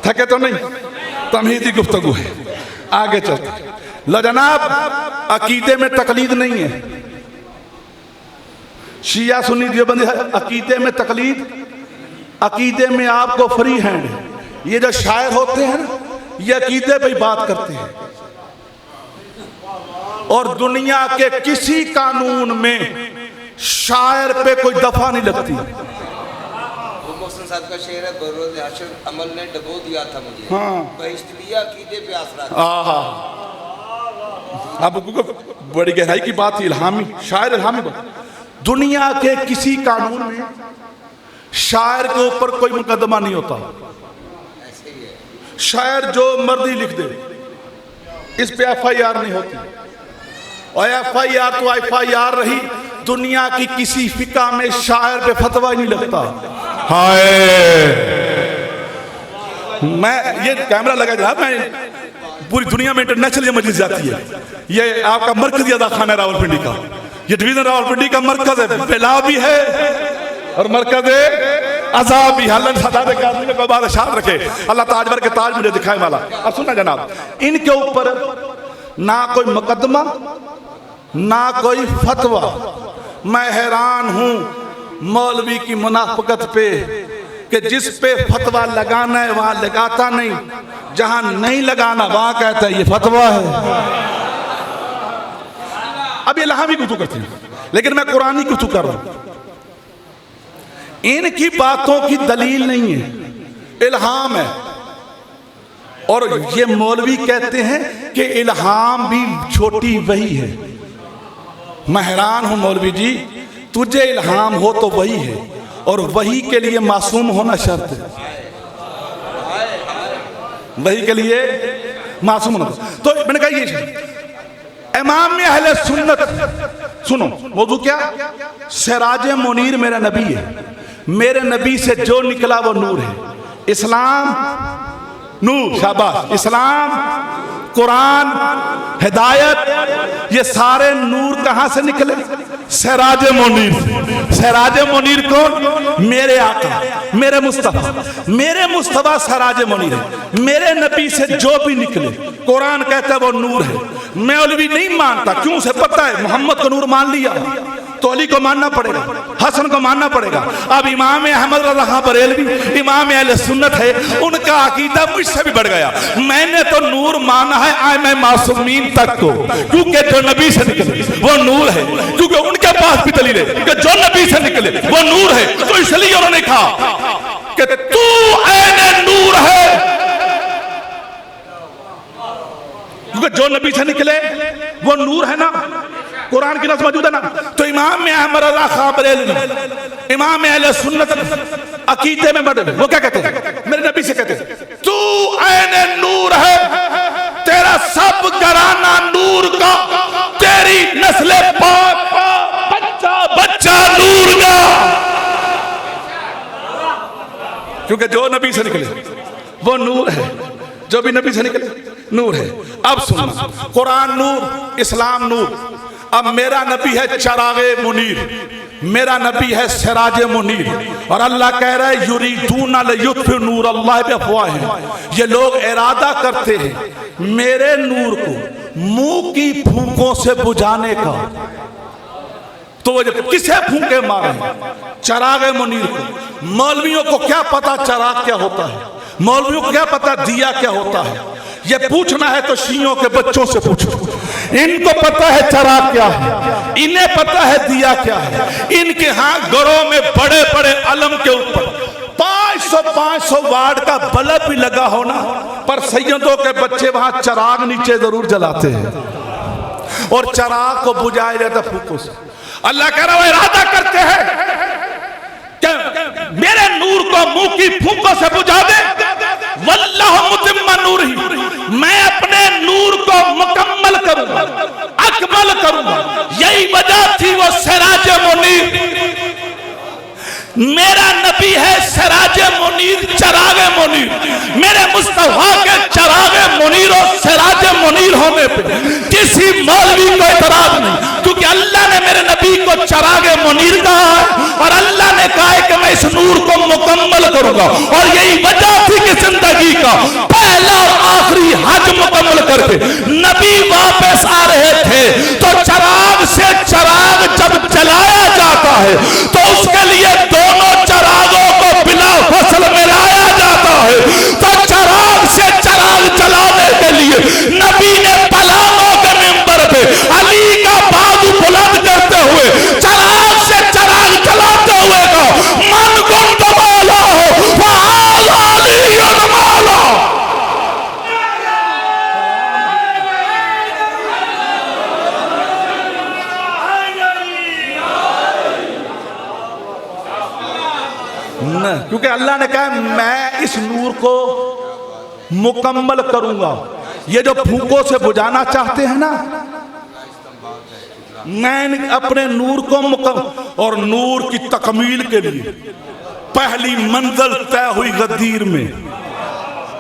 थके तो नहीं? तमहीदी गुफ्तगू है। आगे चलते लो जनाब। अकीदे में तकलीद नहीं है। शिया सुन्नी देवबंदी अकीदे में तकलीद, अकीदे में आपको फ्री हैंड है। ये जो शायर होते हैं ना, ये अकीदे पे बात करते हैं और दुनिया के किसी कानून में शायर पे कोई दफा नहीं लगती।
मोहसिन साहब का शेर है, बरोज़ हशर अमल ने डबो दिया था मुझे,
हाँ।
बहिश्त दिया अकीदे पे आसरा।
अब बड़ी गहराई की बात थी। इल्हामी शायर, इल्हामी बात। दुनिया के किसी कानून में शायर के ऊपर कोई मुकदमा नहीं होता।
ऐसे ही है।
शायर जो मर्जी लिख दे, इस पे FIR नहीं होती। और FIR तो FIR रही। दुनिया की किसी फिका में शायर पे फतवा ही नहीं लगता। हाय, मैं ये कैमरा लगा जनाब, मैं पूरी दुनिया में इंटरनेशनल ये मजलिस जाती है। ये आपका मरकजी अदाखाना है रावलपिंडी का। ये डिवीजन रावलपिंडी का मरकज है। बेला भी है और मरकज अज़ाब भी। अल्लाह सदात के आदमी को बादशाह रखे। अल्लाह ताजवर के ताज मुझे दिखाए वाला। अब सुनना जनाब, इनके ऊपर ना कोई मुकदमा ना कोई फतवा। मैं हैरान हूं मौलवी की मुनाफिकत पे कि जिस पे फतवा लगाना है वहां लगाता नहीं, जहां नहीं लगाना वहां कहता है ये फतवा है। अब ये लहावी गुफ्तगू करती हूं, लेकिन मैं कुरानी गुफ्तगू कर रहा हूं। इनकी बातों की दलील नहीं है, इल्हाम है। और ये मौलवी कहते हैं कि इल्हाम भी छोटी वही है। मैं हैरान हूं मौलवी जी, तुझे इल्हाम हो तो वही है और वही के लिए मासूम होना शर्त है। वही के लिए मासूम होना। तो मैंने कहा ये इमाम में अहले सुन्नत, सुनो मौजू क्या? सिराज मुनीर मेरा नबी है। मेरे नबी से जो निकला वो नूर है। इस्लाम नूर, शाबाश। इस्लाम, कुरान, हिदायत, ये सारे नूर कहां से निकले? सिराज मुनीर। सिराज मुनीर कौन? मेरे आका, मेरे मुस्तफा। मेरे मुस्तफा सिराज मुनीर है। मेरे नबी से जो भी निकले, कुरान कहता है वो नूर है। मैं मौलवी नहीं मानता। क्यों? से पता है मोहम्मद को नूर मान लिया तो अली को मानना पड़ेगा, हसन को मानना पड़ेगा। अब इमाम अहमद रज़ा बरेलवी इमाम अहले सुन्नत है, उनका अकीदा मुझसे भी बढ़ गया। मैंने तो नूर माना है आए मैं मासूमीन तक को, क्योंकि जो नबी से निकले वो नूर है। क्योंकि उनके पास भी दलील है कि जो नबी से निकले वो नूर है। तो इसलिए उन्होंने कहा कि तू ऐने नूर है, क्योंकि जो नबी से निकले वो नूर है ना। कुरान की नस मौजूद है ना। तो इमाम अहमद रज़ा खां बरेलवी, इमाम अहले सुन्नत अकीदे में बढ़े, वो क्या कहते हैं? मेरे नबी से कहते हैं तू ऐने नूर है, तेरा सब घराना नूर का, तेरी नस्ल पाक बच्चा बच्चा नूर का। क्योंकि जो नबी से निकले वो नूर है। जो भी नबी से निकले नूर है। अब सुनो, कुरान नूर, इस्लाम नूर। अब मेरा नबी है चरागे मुनीर, मेरा नबी है सिराज मुनीर। और अल्लाह कह रहा है युरीदूना लियुत्फिउ नूर अल्लाह बिअफ़वाहिहिम। ये लोग इरादा करते हैं मेरे नूर को मुंह की फूंकों से बुझाने का। तो वो किसे फूंके मारे? चरागे मुनीर को। मौलवियों को क्या पता चराग क्या होता है? मौलवियों को क्या पता दिया क्या होता है? ये पूछना है तो शियों के बच्चों से पूछो, इनको पता है चराग क्या है। इन्हें पता है दिया क्या है। इनके यहाँ घरों में बड़े बड़े अलम के ऊपर 500 वाट का बल्ब भी लगा होना, पर सैयदों के बच्चे वहां चिराग नीचे जरूर जलाते हैं और चिराग को बुझाया जाता फूकों से। अल्लाह कह रहा है इरादा करते हैं कि मेरे नूर को मुंह की फूकों से बुझा दे। वल्लाहु मुतिम्मा नूरिही, मैं अपने नूर को मुकम्मल करूंगा, अकमल करूंगा। यही वजह थी वो सिराज मुनीर, मेरा नबी है सिराज मुनीर, चराग मुनीर। मेरे मुस्तफा के चराग मुनीर और सिराज मुनीर होने पे किसी मौलवी को इतराज नहीं, क्योंकि अल्लाह ने मेरे नबी को चराग मुनीर कहा है और अल्लाह ने कहा है कि मैं इस नूर को मुकम्मल करूंगा। और यही वजह थी कि जिंदगी का पहला और आखिरी हज मुकम्मल करके नबी वापस आ रहे थे, तो चराग से चराग जब जलाया जाता है तो उसके लिए दोनों चरागों को बिला फसल मिलाया जाता है। तो चराग से चराग जलाने के लिए नबी ने पलामों के मिंबर पे अली का बाजू बुलंद करते हुए चराग से चराग जलाते हुए का मन गुंद माला हो माला। क्योंकि अल्लाह ने कहा मैं इस नूर को मुकम्मल करूंगा। ये जो फूकों से बुझाना चाहते हैं ना, मैं अपने नूर को मुकम्मल, और नूर की तकमील के लिए पहली मंजिल तय हुई गदीर में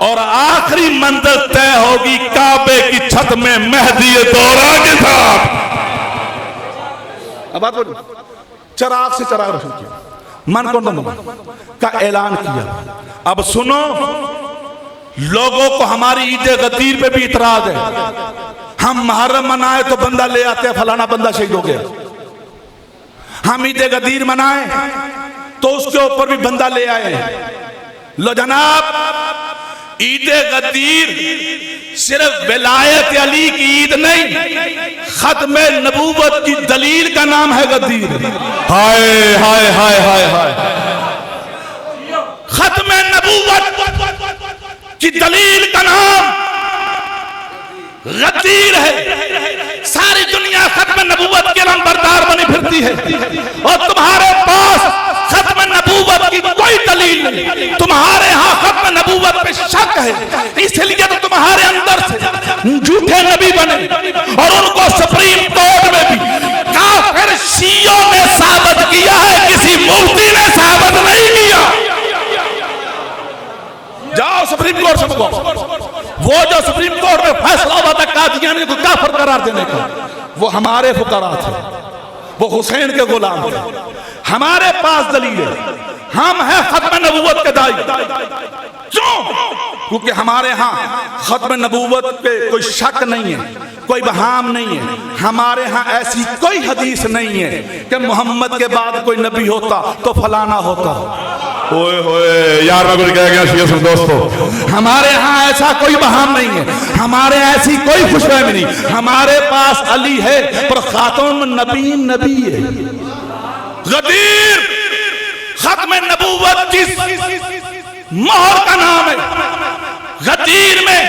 और आखिरी मंजिल तय होगी काबे की छत में मेहदी दौरा के साथ। अब बात बोलो, चराग से चराग रसूल किया, मन को का ऐलान किया। अब सुनो, लोगों को हमारी ईद गदीर पे भी इतराज है। हम मुहर्रम मनाए तो बंदा ले आते हैं फलाना बंदा शहीद हो गया। हम ईद गदीर मनाए तो उसके ऊपर भी बंदा ले आए। लो जनाब, ईद गदीर सिर्फ विलायत अली की ईद नहीं, खत्म नबूवत की दलील का नाम है गदीर। हाय हाय हाय हाय हाय, खत्म नबूवत की दलील का नाम गदीर है। सारी दुनिया खत्म नबूवत के नंबरदार बनी फिरती है और तुम्हारे पास खत्म नबूवत की कोई दलील नहीं। तुम्हारे यहाँ खत्म नबूवत पे शक है, इसलिए तो तुम्हारे अंदर से झूठे नबी बने और उनको सुप्रीम कोर्ट में भी काफिर शियों ने साबित किया है, किसी मुफ्ती ने साबित नहीं किया। जाओ सुप्रीम कोर्ट से पूछो, वो जो सुप्रीम कोर्ट में फैसला हुआ था कादियानी को काफिर करार देने का, वो हमारे फुकरा थे, वो हुसैन के गुलाम थे। हमारे पास दलील है, हम हैं खत्म नबूवत के दाई। क्यों? क्योंकि हमारे यहाँ खत्म नबूवत पे कोई शक नहीं है, कोई बहाम नहीं है। हमारे यहाँ ऐसी कोई हदीस नहीं है कि मोहम्मद के बाद कोई नबी होता तो फलाना होता। ओए होए यार, मैं कह गया दोस्तों, हमारे यहाँ ऐसा कोई बहाम नहीं है, हमारे ऐसी कोई खुशफहमी नहीं। हमारे पास अली है पर खातुन नबी नबी है। गदीर खत्म नबूवत की मोहर का नाम है। गदीर में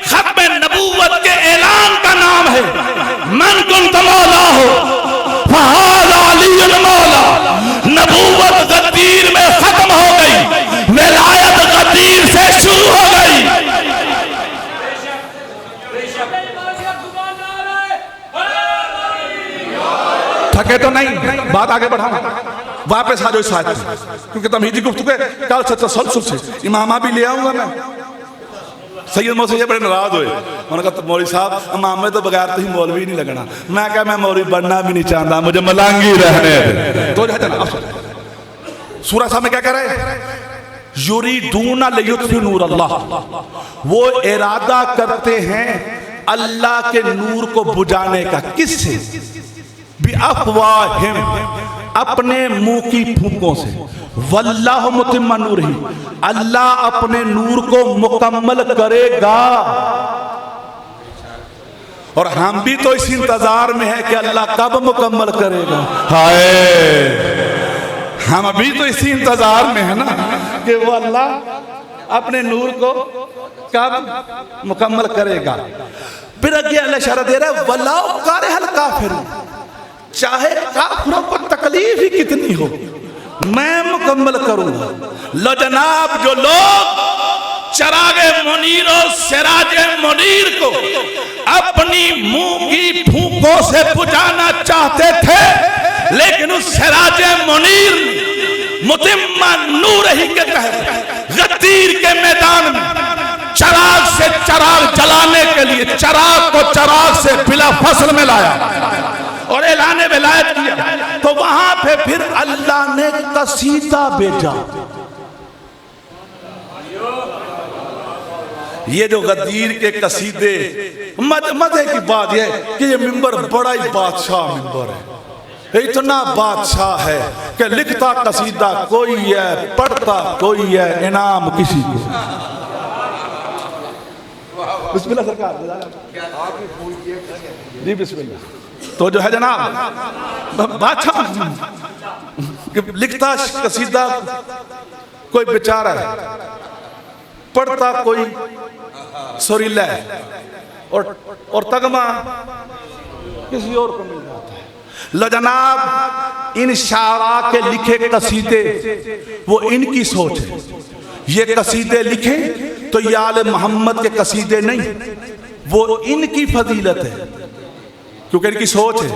खत्म नबूवत के ऐलान का नाम है। मन कुंत मौला हो फहाज़ अली मौला। नबूवत गदीर में खत्म हो गई, विलायत गदीर से शुरू हो गई। थके तो नहीं, बात आगे बढ़ाऊं, वापस आ जाओ साथ, क्योंकि तमहीदी गुफ्तगू कल से तसलसल से इमामा भी ले आऊंगा मैं। सैयद मौलवी से बड़े नाराज हुए, उन्होंने कहा मौलवी साहब इमाम में तो बगैर तो ही मौलवी नहीं लगना। मैं क्या, मैं मौलवी बनना भी नहीं चाहता, मुझे मलांगी रहने दे। तो सूरह साहब में क्या कह रहे हैं? युरीदूना लियुत्फिउ नूर अल्लाह, वो इरादा करते हैं अल्लाह के नूर को बुझाने का। किससे? बिअफ़वाहिम, अपने मुंह की फूंकों से। वल्लाहु मुतिम्मा नूरिही, अल्लाह अपने नूर को मुकम्मल करेगा। और हम भी तो इस इंतजार में है कि अल्लाह कब मुकम्मल करेगा। हाय, हम अभी तो इसी इंतजार में है ना कि वो अल्लाह अपने नूर को कब मुकम्मल करेगा। फिर आगे अल्लाह इशारा दे रहा है, वलाउ कारिहल काफिर, चाहे काफिरों को तकलीफ ही कितनी हो मैं मुकम्मल करूंगा। लो जनाब, जो लोग चरागे मुनीर और सिराजे मुनीर को अपनी मुंह की फूंकों से बुझाना चाहते थे, लेकिन उस सिराजे मुनीर मुतिम्मा नूर ही के तहत गदीर के मैदान में चराग से चराग जलाने के लिए चराग को चराग से बिला फसल में लाया और ऐलान विलायत किया। तो वहां पे फिर अल्लाह ने कसीदा भेजा। ये जो गदीर के कसीदे, मजे की बात यह कि ये मिंबर बड़ा ही बादशाह मिंबर है। इतना बादशाह है कि लिखता कसीदा कोई है, पढ़ता कोई है, इनाम किसी को। बिस्मिल्लाह सरकार जी, बिस्मिल्लाह। तो जो है जनाब बादशाह लिखता कसीदा कोई बेचारा है, पढ़ता कोई सुरीला है, और तगमा किसी और को मिल जाता है। लो जनाब, इन शारा के लिखे कसीदे वो इनकी सोच है। ये कसीदे लिखे तो ये आले मोहम्मद के कसीदे नहीं, वो इनकी फजीलत है क्योंकि इनकी सोच है।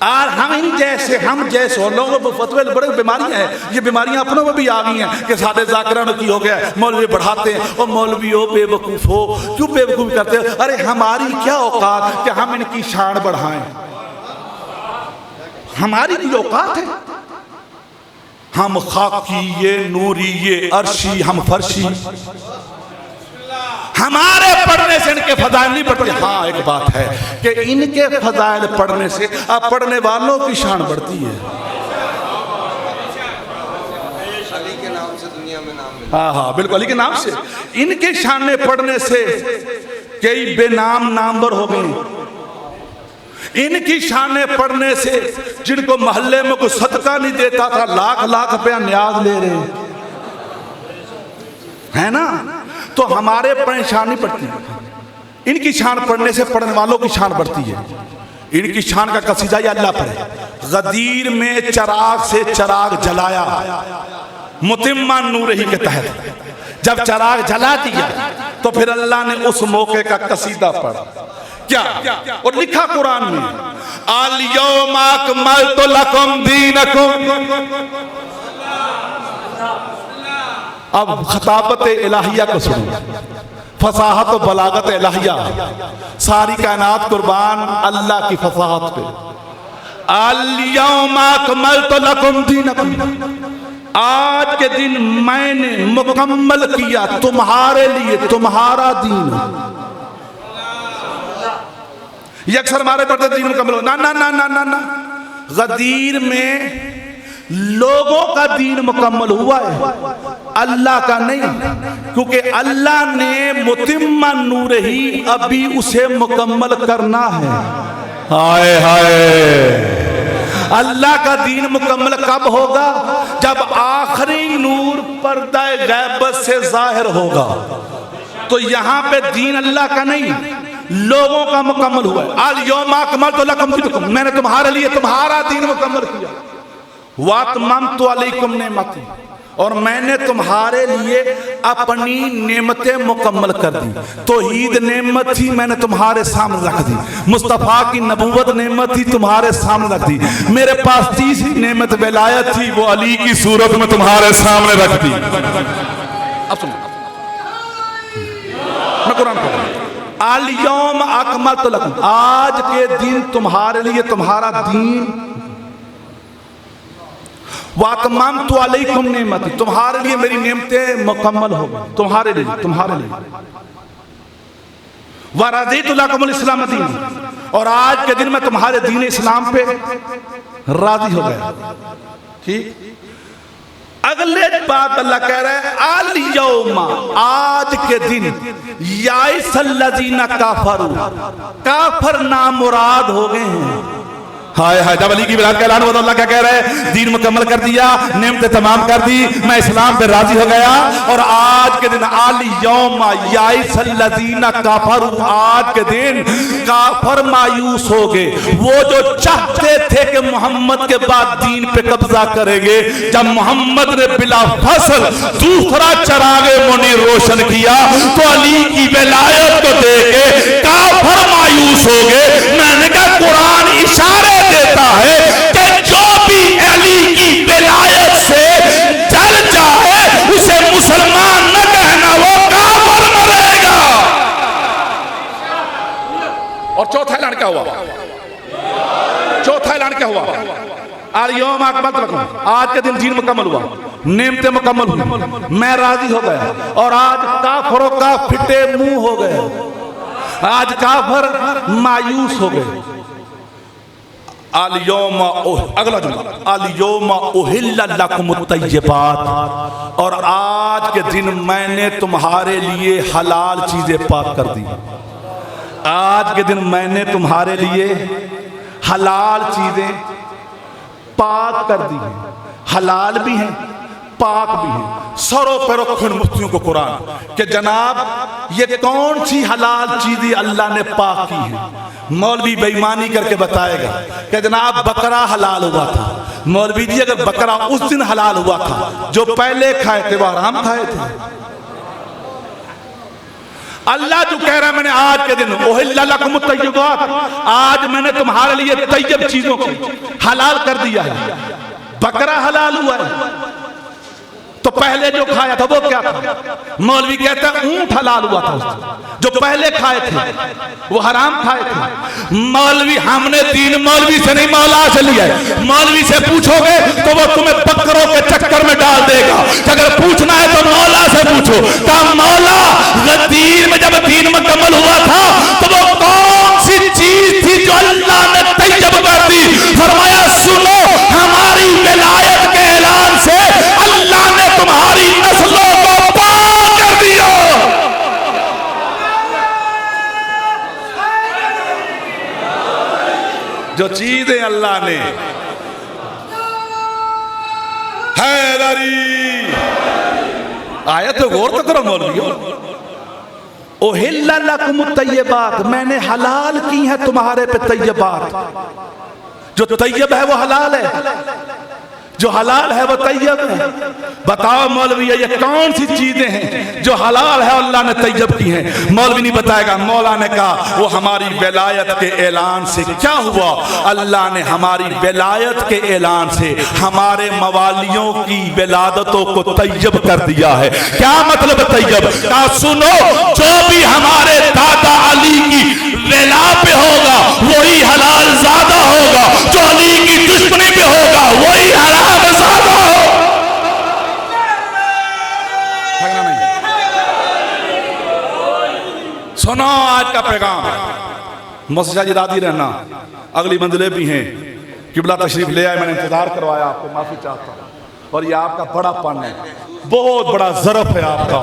और हम जैसे लोगों को फतवे बड़े बीमारियां हैं, ये बीमारियां अपनों में भी आ गई हैं कि साढ़े जाकिरान की हो गया, मौलवी बढ़ाते हैं और मौलवी हो बेवकूफ हो, क्यों बेवकूफ़ी करते हैं? अरे हमारी क्या औकात कि हम इनकी शान बढ़ाएं? हमारी कोई औकात है? हम खाकी ये नूरी ये अर्शी, हम फर्शी, हमारे पढ़ने से इनके फजाइल नहीं बढ़ते। हाँ, एक बात है कि इनके फजाइल पढ़ने से अब पढ़ने वालों की शान बढ़ती है।
अली के नाम से दुनिया में नाम मिला।
हाँ हाँ बिल्कुल, अली के नाम से इनके शान पढ़ने से कई बेनाम नामवर हो गए। इनकी शान पढ़ने से जिनको मोहल्ले में कोई सदका नहीं देता था, लाख लाख रुपया न्याज ले रहे है ना। तो हमारे परेशानी पड़ती है, इनकी शान पढ़ने से पढ़ने वालों की शान बढ़ती है। इनकी शान का कसीदा या अल्लाह पढ़े। गदीर में चराग से चराग जलाया मुतिम्मा नूर ही के तहत। जब चराग जला दिया तो फिर अल्लाह ने उस मौके का कसीदा पढ़ा। क्या? और लिखा कुरान में, अल यौमा अकमलतु लकुम दीनकुम। अब खताबत इलाहिया को सुनो, फसाहत और बलागत इलाहिया, सारी कायनात कुर्बान अल्लाह की फसाहत पे। अल यौमा अकमलतु लकुम दीनकुम, आज के दिन मैंने मुकम्मल किया तुम्हारे लिए तुम्हारा दीन। ये अक्सर हमारे पढ़ते दीन मुकम्मल हो, ना ना ना ना ना ना। गदीर में लोगों का दीन मुकम्मल हुआ है, अल्लाह का नहीं, क्योंकि अल्लाह ने मुतिम्मा नूर ही अभी उसे मुकम्मल करना है। हाय हाय, अल्लाह का दीन मुकम्मल कब होगा? जब आखिरी नूर पर्दा गैबत से जाहिर होगा। तो यहाँ पे दीन अल्लाह का नहीं, लोगों का मुकम्मल हुआ है। अल यौमा अकमलतु लकुम दीनकुम, मैंने तुम्हारे लिए तुम्हारा दीन मुकम्मल किया। वातममतु अलैकुम नेमती, और मैंने तुम्हारे लिए अपनी नेमतें मुकम्मल कर दी। तौहीद नेमत थी, मैंने तुम्हारे सामने रख दी। मुस्तफ़ा की नबूवत नेमत थी, तुम्हारे सामने रख दी। मेरे पास तीसरी नेमत विलायत थी, वो अली की सूरत में तुम्हारे सामने रख दी। अब सुनो, मैं कुरान पढ़ूं। अल यौम अकमलतु लकुम, आज के दिन तुम्हारे लिए तुम्हारा दीन। वातममतु अलैकुम नेमती, तुम्हारे लिए मेरी नेमतें मुकम्मल हो गई। तुम्हारे लिए वरदीतु लकुमुल इस्लाम दीन, और आज के दिन मैं तुम्हारे दीन इस्लाम पे राजी हो गया। ठीक, अगले बात अल्लाह कह रहा है अल यौमा, आज के दिन, याइसल्लज़ीना काफरू, काफर नामुराद हो गए हैं। हाय हाय, जब अली की विलायत का ऐलान हुआ तो अल्लाह क्या कह रहे हैं? दीन मुकम्मल कर दिया, नेमतें तमाम कर दी, मैं इस्लाम पे राजी हो गया। और आज के दिन अल यौमा याइसल्लज़ीना काफरू, आज के दिन काफर मायूस हो गए, वो जो चाहते थे कि मोहम्मद के बाद दीन पे कब्जा करेंगे। जब मोहम्मद ने बिला फसल दूसरा चरागे मुनीर रोशन किया तो अली की विलायत को देख के काफर मायूस हो गए। मैंने कहा कुरान इशारे देता है कि जो भी अली की विलायत से जल जाए उसे मुसलमान न कहना, वो काफर मरेगा। और चौथा ऐलान क्या हुआ? चौथा ऐलान क्या हुआ? अल यौम अकमलतु लकुम, आज के दिन दीन मुकम्मल हुआ, नेमतें मुकम्मल हुई, मैं राजी हो गया। और आज काफरों का फिटे मुंह हो गए, आज काफर मायूस हो गए। अल यौमा, अगला जुमला, अल यौमा उहिल्ला लकुमुत तय्यबात, और आज के दिन मैंने तुम्हारे लिए हलाल चीजें पाक कर दी। आज के दिन मैंने तुम्हारे लिए हलाल चीजें पाक कर दी हैं, हलाल भी हैं पाक भी हैं। सरों पर रखो इन मुफ्तियों को कुरान कि जनाब ये कौन सी हलाल चीजें अल्लाह ने पाक की हैं। मौलवी बेईमानी करके बताएगा कि जनाब बकरा हलाल हुआ था। मौलवी जी अगर बकरा उस दिन हलाल हुआ था जो पहले खाए थे वो हराम खाए थे। अल्लाह जो कह रहा है मैंने आज के दिन उहिल्ला लकुमुत तय्यबात, आज मैंने तुम्हारे लिए तैयब चीजों को हलाल कर दिया है। बकरा हलाल हुआ है तो पहले जो खाया था वो क्या था? मौलवी कहता है ऊंट हलाल हुआ था, जो पहले खाए थे वो हराम खाए थे। मौलवी, हमने दीन मौलवी से नहीं मौला से लिया है। मौलवी से पूछोगे तो वो तुम्हें बकरों के चक्कर में डाल देगा। अगर पूछना है तो मौला से पूछो। कहा मौला दीन में जब दीन मुकम्मल हुआ था तो वो कौन सी चीज थी जो अल्लाह ने तैयब कर दी? फरमाया सुनो, हमारी विलायत के ऐलान से अल्लाह ने तुम्हारी नस्लों को पाक कर दिया। जो चीजें अल्लाह ने हैदरी, आया तो गौर तो करो मौलवियों, उहिल्ला लकुमुत तय्यबात, मैंने हलाल की है तुम्हारे पे तय्यबात। जो तय्यब है वो हलाल है, जो हलाल है वो तैयब है। बताओ मौलवी ये कौन सी चीजें हैं जो हलाल है अल्लाह ने तैयब की हैं? मौलवी नहीं बताएगा। मौला ने कहा वो हमारी विलायत के ऐलान से क्या हुआ? अल्लाह ने हमारी विलायत के ऐलान से हमारे मवालियों की विलादतों को तैयब कर दिया है। क्या मतलब तैयब? कहा सुनो, जो भी हमारे दादा अली की विला पे होगा वही हलाल ज्यादा होगा, जो अली की दुश्मनी पे होगा वही हराम ज्यादा हो। सुनो आज का पैगाम, मौसा जी राजी रहना, अगली मंजिलें भी हैं। किबला तशरीफ ले आए, मैंने इंतजार करवाया, आपको माफी चाहता हूँ। और ये आपका बड़ा पन है, बहुत बड़ा ज़रफ है आपका।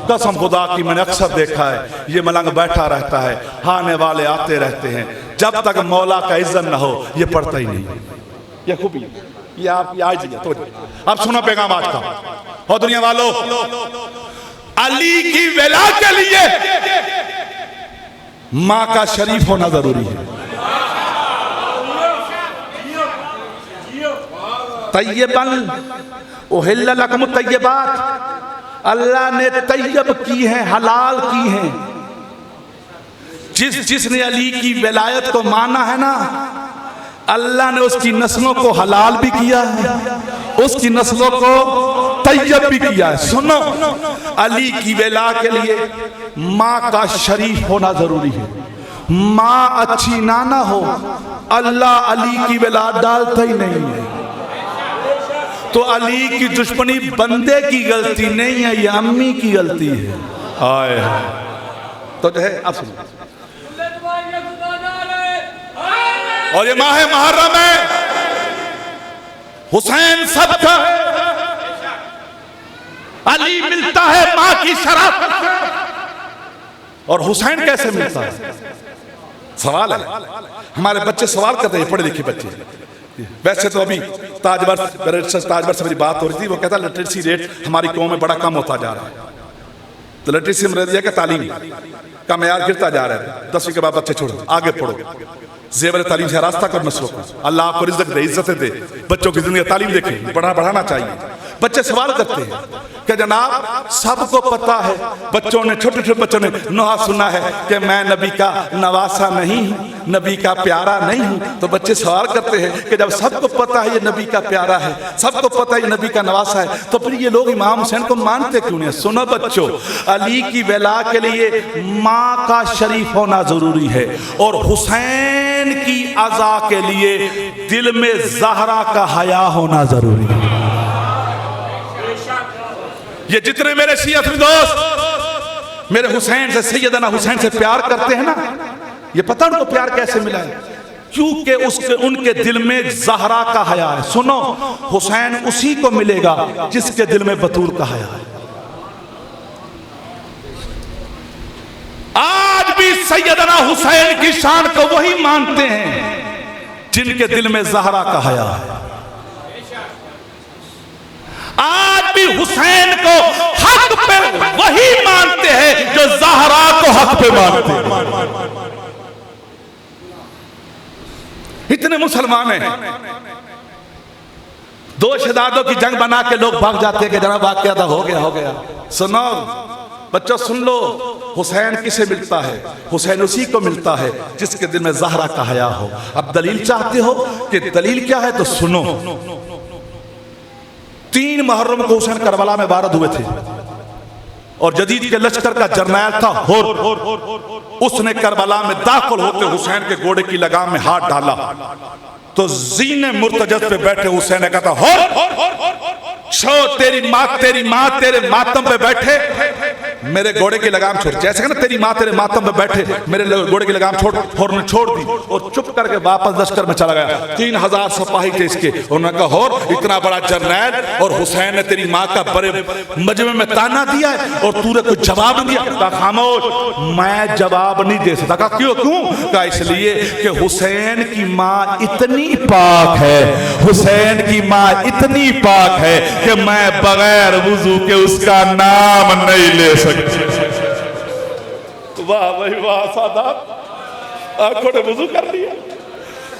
कसम खुदा की मैंने अक्सर देखा है, ये मलंग बैठा रहता है, आने वाले आते रहते हैं, जब तक मौला का इज्जत ना हो ये पढ़ता ही नहीं। ये खूबी, ये आपकी आज है। तो अब सुनो पैगाम आज का। और दुनिया वालों, अली की वेला के लिए माँ का शरीफ होना जरूरी है। तय्यबन उहिल्ला लकुमुत तय्यबात, अल्लाह ने तैयब की है, हलाल की है। जिसने अली की विलायत को माना है ना, अल्लाह ने उसकी नस्लों को हलाल भी किया है, उसकी नस्लों को तैयब भी किया है। सुनो, अली की विला के लिए माँ का शरीफ होना जरूरी है। माँ अच्छी ना हो, अल्लाह अली की विला डालता ही नहीं है। तो अली की दुश्मनी बंदे की गलती नहीं है, ये अम्मी की गलती है। आए तो जो है, अब सुनो, और ये माह मुहर्रम है, हुसैन सबका है। अली मिलता है मां की शराफत से, और हुसैन कैसे मिलता है? सवाल है। हमारे बच्चे सवाल करते हैं, पढ़े लिखे बच्चे। वैसे तो अभी ताजवर से मेरी बात हो रही थी, वो कहता लिटरेसी रेट हमारी कौम में बड़ा कम होता जा रहा है। तो लिटरेसी में दिया कि तालीम का मयार गिरता जा रहा है। 10वीं के बाद बच्चे छोड़ो, आगे पढ़ो, जेवर तालीम से रास्ता कर नस्लों को, अल्लाह आपको रिज़्क़ दे, इज्जतें दे, बच्चों की जिंदगी तालीम देखें, बढ़ाना चाहिए। बच्चे सवाल करते हैं कि जनाब सबको पता है, बच्चों ने, छोटे छोटे बच्चों ने नुहा सुना है कि मैं नबी का नवासा नहीं हूँ, नबी का प्यारा नहीं हूँ। तो बच्चे सवाल करते हैं कि जब सबको पता है ये नबी का प्यारा है, सबको पता है ये नबी का नवासा है, तो फिर ये लोग इमाम हुसैन को मानते क्यों नहीं? सुनो बच्चों, अली की वला के लिए माँ का शरीफ होना जरूरी है, और हुसैन की अज़ा के लिए दिल में ज़हरा का हया होना जरूरी है। ये जितने मेरे शियत दोस्त मेरे हुसैन से, सैयदना हुसैन से प्यार करते हैं ना, ये पता उनको प्यार कैसे मिला है? क्योंकि उनके दिल में ज़हरा का हया है। सुनो, हुसैन उसी को मिलेगा जिसके दिल में बतूल का हया है। आज भी सैयदना हुसैन की शान को वही मानते हैं जिनके दिल में ज़हरा का हया है। आज भी हुसैन को हक पे वही मानते हैं जो ज़हरा को हक पे मानते हैं। इतने मुसलमान हैं, दो शहदादों की जंग बना के लोग भाग जाते हैं कि जनाब वाक़या था, हो गया। सुनो बच्चों, सुन लो, हुसैन किसे मिलता है? हुसैन उसी को मिलता है जिसके दिल में ज़हरा का हया हो। अब दलील चाहते हो कि दलील क्या है, तो सुनो। 3 मुहर्रम को हुसैन करबला में वारद हुए थे, और जदीद के लश्कर का जर्नैल था होर, उसने करबला में दाखिल होते हुसैन के घोड़े की लगाम में हाथ डाला, तो ज़ीने मुर्तजद पे बैठे हुसैन ने कहा, होर तेरी माँ तेरे मातम पे बैठे, मेरे घोड़े की लगाम छोड़। जैसे कि ना तेरी माँ तेरे मातम पे बैठे, मेरे घोड़े की लगाम छोड़, और ने छोड़ दी और चुप करके वापस लश्कर में चला गया। 3000 सिपाही थे इसके। उन्होंने कहा, होर इतना बड़ा जर्नैल, और हुसैन ने तेरी माँ का बड़े मजमे में ताना दिया है और तूने कोई जवाब नहीं दिया। कहा, खामोश, मैं जवाब नहीं दे सकता। कहा, क्यों? कहा, इसलिए कि हुसैन की माँ इतनी पाक है, हुसैन की माँ इतनी पाक है कि मैं बगैर वुजू के उसका नाम नहीं ले सकती। वाह भाई वाह, सादात आंखों ने वुजू कर लिया।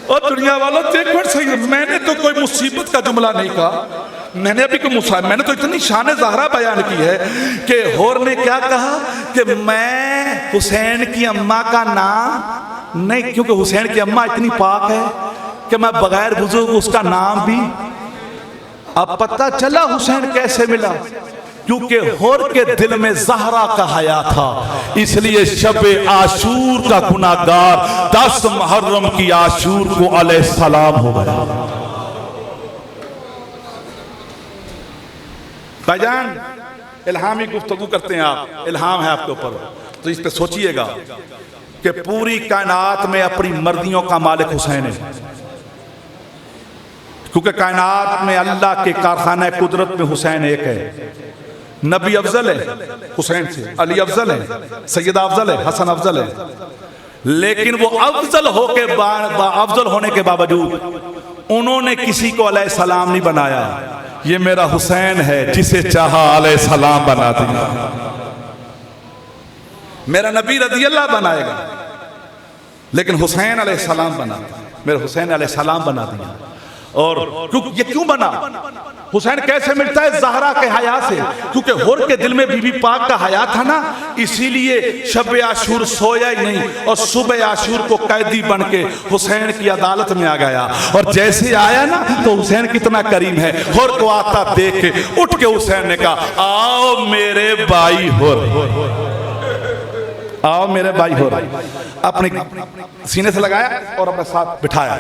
और दुनिया वालों देखो सही, मैंने तो कोई मुसीबत का जुमला नहीं कहा, मैंने अभी कोई मैंने तो इतनी शान ज़हरा बयान की है कि होर ने क्या कहा कि मैं हुसैन की अम्मा का नाम नहीं, क्योंकि हुसैन की अम्मा इतनी पाक है कि मैं बगैर वुजू उसका नाम भी। अब पता चला हुसैन कैसे मिला, क्योंकि होर के दिल में ज़हरा का हया था, इसलिए शब आशूर का गुनाहगार 10 मुहर्रम की आशूर को अलैहिस्सलाम हो गया। भाईजान, इल्हामी गुफ्तगू करते हैं आप, इल्हाम है आपके ऊपर, तो इस पे सोचिएगा कि पूरी कायनात में अपनी मर्जियों का मालिक हुसैन है, क्योंकि कायनात में अल्लाह के कारखाने कुदरत में हुसैन एक है। नबी अफजल है हुसैन से, अली अफजल है, सैयदा अफजल है, हसन अफजल है, लेकिन वो अफजल होने के बावजूद उन्होंने किसी को अलैहिस्सलाम नहीं बनाया। ये मेरा हुसैन है, जिसे चाहा अलैहिस्सलाम बना दिया। मेरा नबी रज़ियल्लाहु बनाएगा, लेकिन हुसैन अलैहिस्सलाम बना, मेरे हुसैन अलैहिस्सलाम बना दिया। और ये क्यों बना? हुसैन कैसे मिलता है? ज़हरा के हया से, क्योंकि होर के दिल में बीबी पाक का हया था ना, इसीलिए शब आशूर सोया ही नहीं और सुबह आशूर को कैदी बन के हुसैन की अदालत में आ गया। और जैसे आया ना, तो हुसैन कितना करीम है, होर को आता देख के उठ के हुसैन ने कहा, आओ मेरे भाई होर, आओ मेरे भाई होर। अपने सीने से लगाया और अपने साथ बिठाया,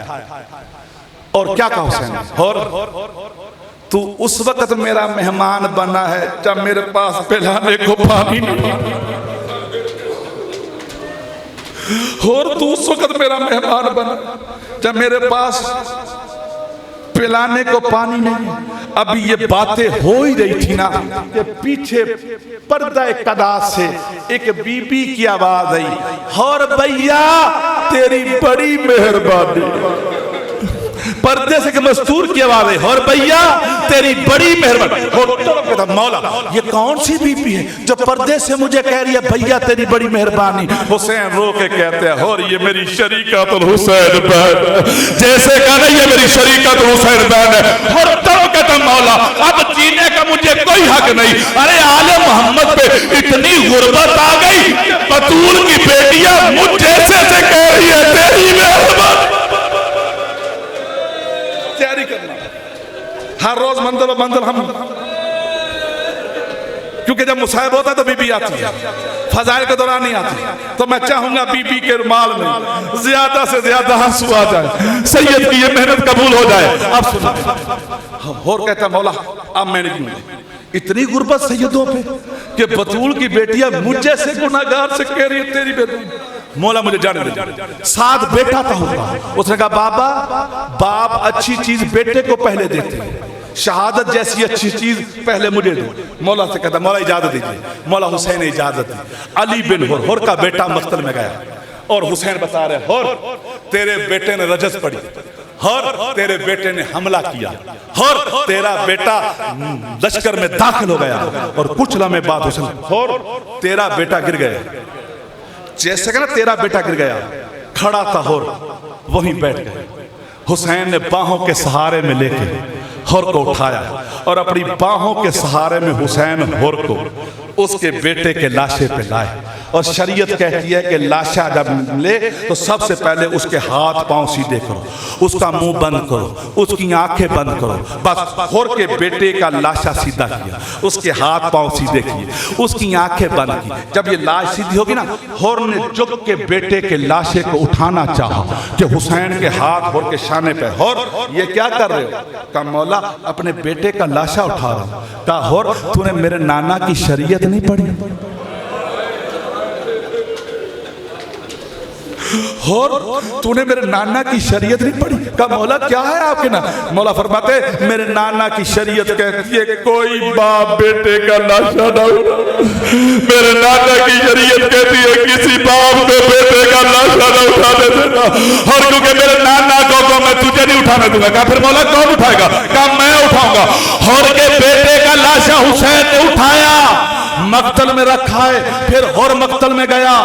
और क्या कहा हुसैन ने, होर तू उस वक्त मेरा मेहमान बना है जब मेरे पास पिलाने को पानी नहीं, और तू उस वक्त मेरा मेहमान बना जब मेरे पास पिलाने को पानी नहीं। अभी ये बातें हो ही रही थी ना कि पीछे पर्दा कदा से एक बीबी की आवाज आई, और भैया तेरी बड़ी मेहरबानी। पर्दे से मस्तूर की आवाज है, और भैया तेरी बड़ी मेहरबानी। मौला ये कौन सी बीबी है जो पर्दे से मुझे कह रही है भैया तेरी बड़ी मेहरबानी। हुसैन रो के कहते हैं, और ये मेरी शरीकतुल हुसैन बहन, जैसे कहना ये मेरी शरीकतुल हुसैन बहन है। और तो कहता मौला अब जीने का मुझे कोई हक नहीं। अरे आले मोहम्मद पे इतनी गुर्बत आ गई, बतूल की बेटियां मुझ जैसे से कह रही है तेरी मेहरबानी। तैयारी करना हर रोज मंजिल हम, क्योंकि जब मुसाहिब होता है तो बीबी आती है, फजाइल के दौरान नहीं आती। तो मैं चाहूंगा बीबी के रुमाल में ज्यादा से ज्यादा आंसू आ जाए, सैयद की ये मेहनत कबूल हो जाए। अब सुनो, और कहता मौला अब मैंने इतनी गुर्बत सैयदों पे कि बतूल की बेटियां मुझे से गुनाहगार से कह रही है तेरी बेटी। मौला मुझे जाने दे। साथ बेटा था होगा, उसने कहा बाबा बाप अच्छी चीज बेटे को पहले देते हैं, शहादत जैसी अच्छी चीज पहले मुझे दो। मौला से कहता मौला इजाजत दीजिए। मौला हुसैन ने इजाजत दी। अली बिन हुर का बेटा मक्तल में गया, और हुसैन बता रहे हुर तेरे बेटे ने रजस पड़ी, और तेरे बेटे ने हमला किया, और तेरा बेटा लश्कर में दाखिल हो गया, और कुछ लम्हे बाद हुसैन और तेरा बेटा गिर गया। जैसे कि ना तेरा बेटा गिर गया, खड़ा था और वहीं बैठ गए। हुसैन ने बाहों के सहारे में लेके हुर को उठाया, और अपनी बाहों के सहारे में हुसैन हुर को उसके बेटे के लाशे पे लाए। और शरीयत कहती है कि लाशा जब ले तो सबसे पहले उसके हाथ पांव सीधे करो, उसका मुंह बंद करो, उसकी आंखें बंद करो। बस हुर के बेटे का लाशा सीधा किया, उसके हाथ पांव सीधे किए, उसकी आंखें बंद की। जब ये लाश सीधी होगी ना, हुर ने झुक के बेटे के लाशे को उठाना चाहा कि हुसैन के हाथ हुर के शाने पे। हुर ये क्या कर रहे हो? कहा मौला अपने बेटे का लाशा उठा रहा हूं। कहा हुर तूने मेरे नाना की शरीयत नहीं पढ़ी? और तूने मेरे नाना की शरीयत नहीं पढ़ी? कहा मौला क्या है आपके ना? मौला फरमाते मेरे नाना की शरीयत कहती है कोई बाप बेटे का लाशा ना उठा। मेरे नाना की शरीयत कहती है किसी बाप को बेटे का लाशा ना उठाने देना। और क्योंकि मेरे नाना को मैं तुझे नहीं उठाने दूंगा। कहा फिर मौला कौन उठाएगा? कहा मैं उठाऊंगा। और के बेटे का लाशा हुसैन ने उठाया, मक्तल में रखा है। फिर और मक्तल में गया,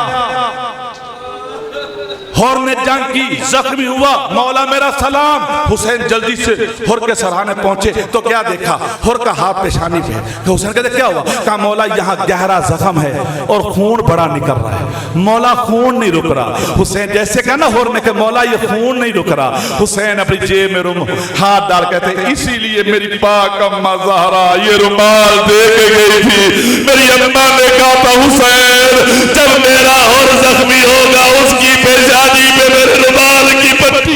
हुर ने जंग की, जख्मी हुआ। मौला मेरा सलाम। हुसैन जल्दी से हुर के सराहने पहुंचे तो क्या देखा? हुर का हाथ पेशानी पे। तो हुसैन कहते क्या हुआ? कहा मौला यहाँ गहरा जख्म है और खून बड़ा निकल रहा है। मौला खून नहीं रुक रहा। हुसैन जैसे कहा ना हुर ने कहा मौला ये खून नहीं रुक रहा। हुसैन अपनी जेब में हाथ डाल कहते इसीलिए मेरी पाक अम्मा ज़हरा ये रुमाल दे के गई थी। मेरी अम्मा ने कहा था हुसैन जब मेरा हुर जख्मी होगा उसकी पेशानी पे मेरे रुमाल की पट्टी।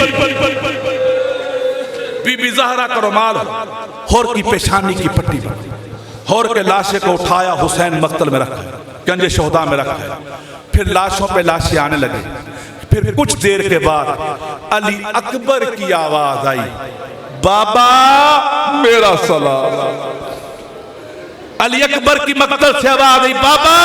बीबी ज़हरा का रुमाल हुर की पेशानी की पट्टी पर। हुर के लाशे को उठाया, हुसैन मक्तल में रखा, गंजे शोहदा में रखा। फिर लाशों पे लाशें आने लगी। फिर कुछ देर के बाद अली अकबर की आवाज आई, बाबा मेरा सलाम। अली अकबर की मक्तल से आवाज आई, बाबा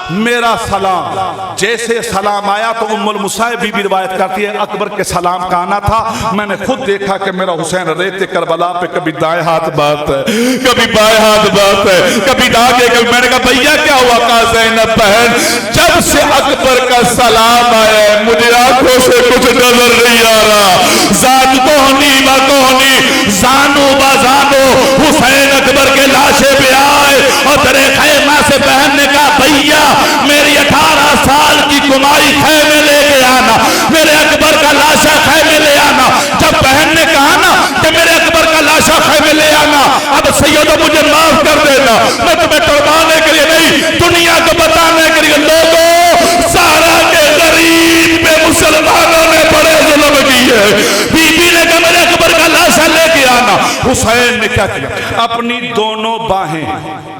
मेरा सलाम। जैसे सलाम आया तो उम्मुल मुसाइब बीबी रिवायत करती है अकबर के सलाम का आना था। मैंने खुद देखा कि मेरा हुसैन रेते करबला पे कभी दाएं हाथ बात है, कभी बाएं हाथ बात है, कभी आगे कभी। मैंने कहा भैया क्या हुआ? कहा ज़ैनब बहन जब से अकबर का सलाम आया मुझे आंखों से कुछ नजर नहीं आ रहा। जान कोहनी व कोहनी जानू ब जानू हुसैन अकबर के लाशे पे आए और तेरे खैमा से बहन ने कहा भैया मेरी 18 साल की कुमारी खैमे लेके आना, मेरे अकबर का लाशा खैमे ले आना। जब बहन ने कहा ना कि मेरे अकबर का लाशा खैमे ले आना, अब सैयदो मुझे माफ कर देना, मैं तुम्हें टरवाने के लिए नहीं दुनिया को बताने के लिए। लोगों सारा के गरीब पे मुसलमानों ने बड़े जुल्म किए। बीबी ने कहा मेरे अकबर का लाशा लेके आना। हुसैन ने क्या किया? अपनी दोनों बाहें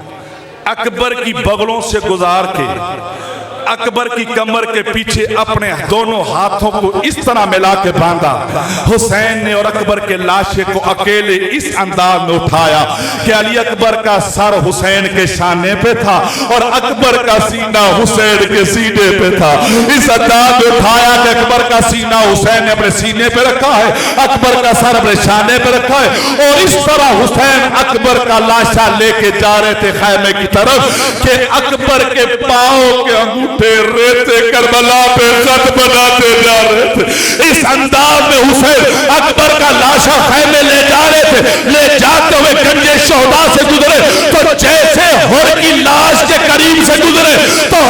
अकबर की बगलों से गुजार के अकबर की कमर के पीछे अपने दोनों हाथों को इस तरह मिला के बांधा। हुसैन ने और अकबर के लाशे को अकेले इस अंदाज में उठाया कि अली अकबर का सर हुसैन के शाने पे था और अकबर का सीना हुसैन के सीने पे था। इस अंदाज में उठाया कि अकबर का सीना हुसैन ने अपने सीने पे रखा है, अकबर का सर अपने शाने पे रखा है और इस तरह हुसैन अकबर का लाशा लेके जा रहे थे खैमे की तरफ कि अकबर के पांव के अंगूठे रेते करबला पे खत बनाते जा रहे थे। इस अंदाज में हुसैन अकबर का लाशा खैमे ले जा रहे थे। ले जाते हुए गंजे शोहदा से गुजरे तो जैसे हुर की लाश के करीब से गुजरे तो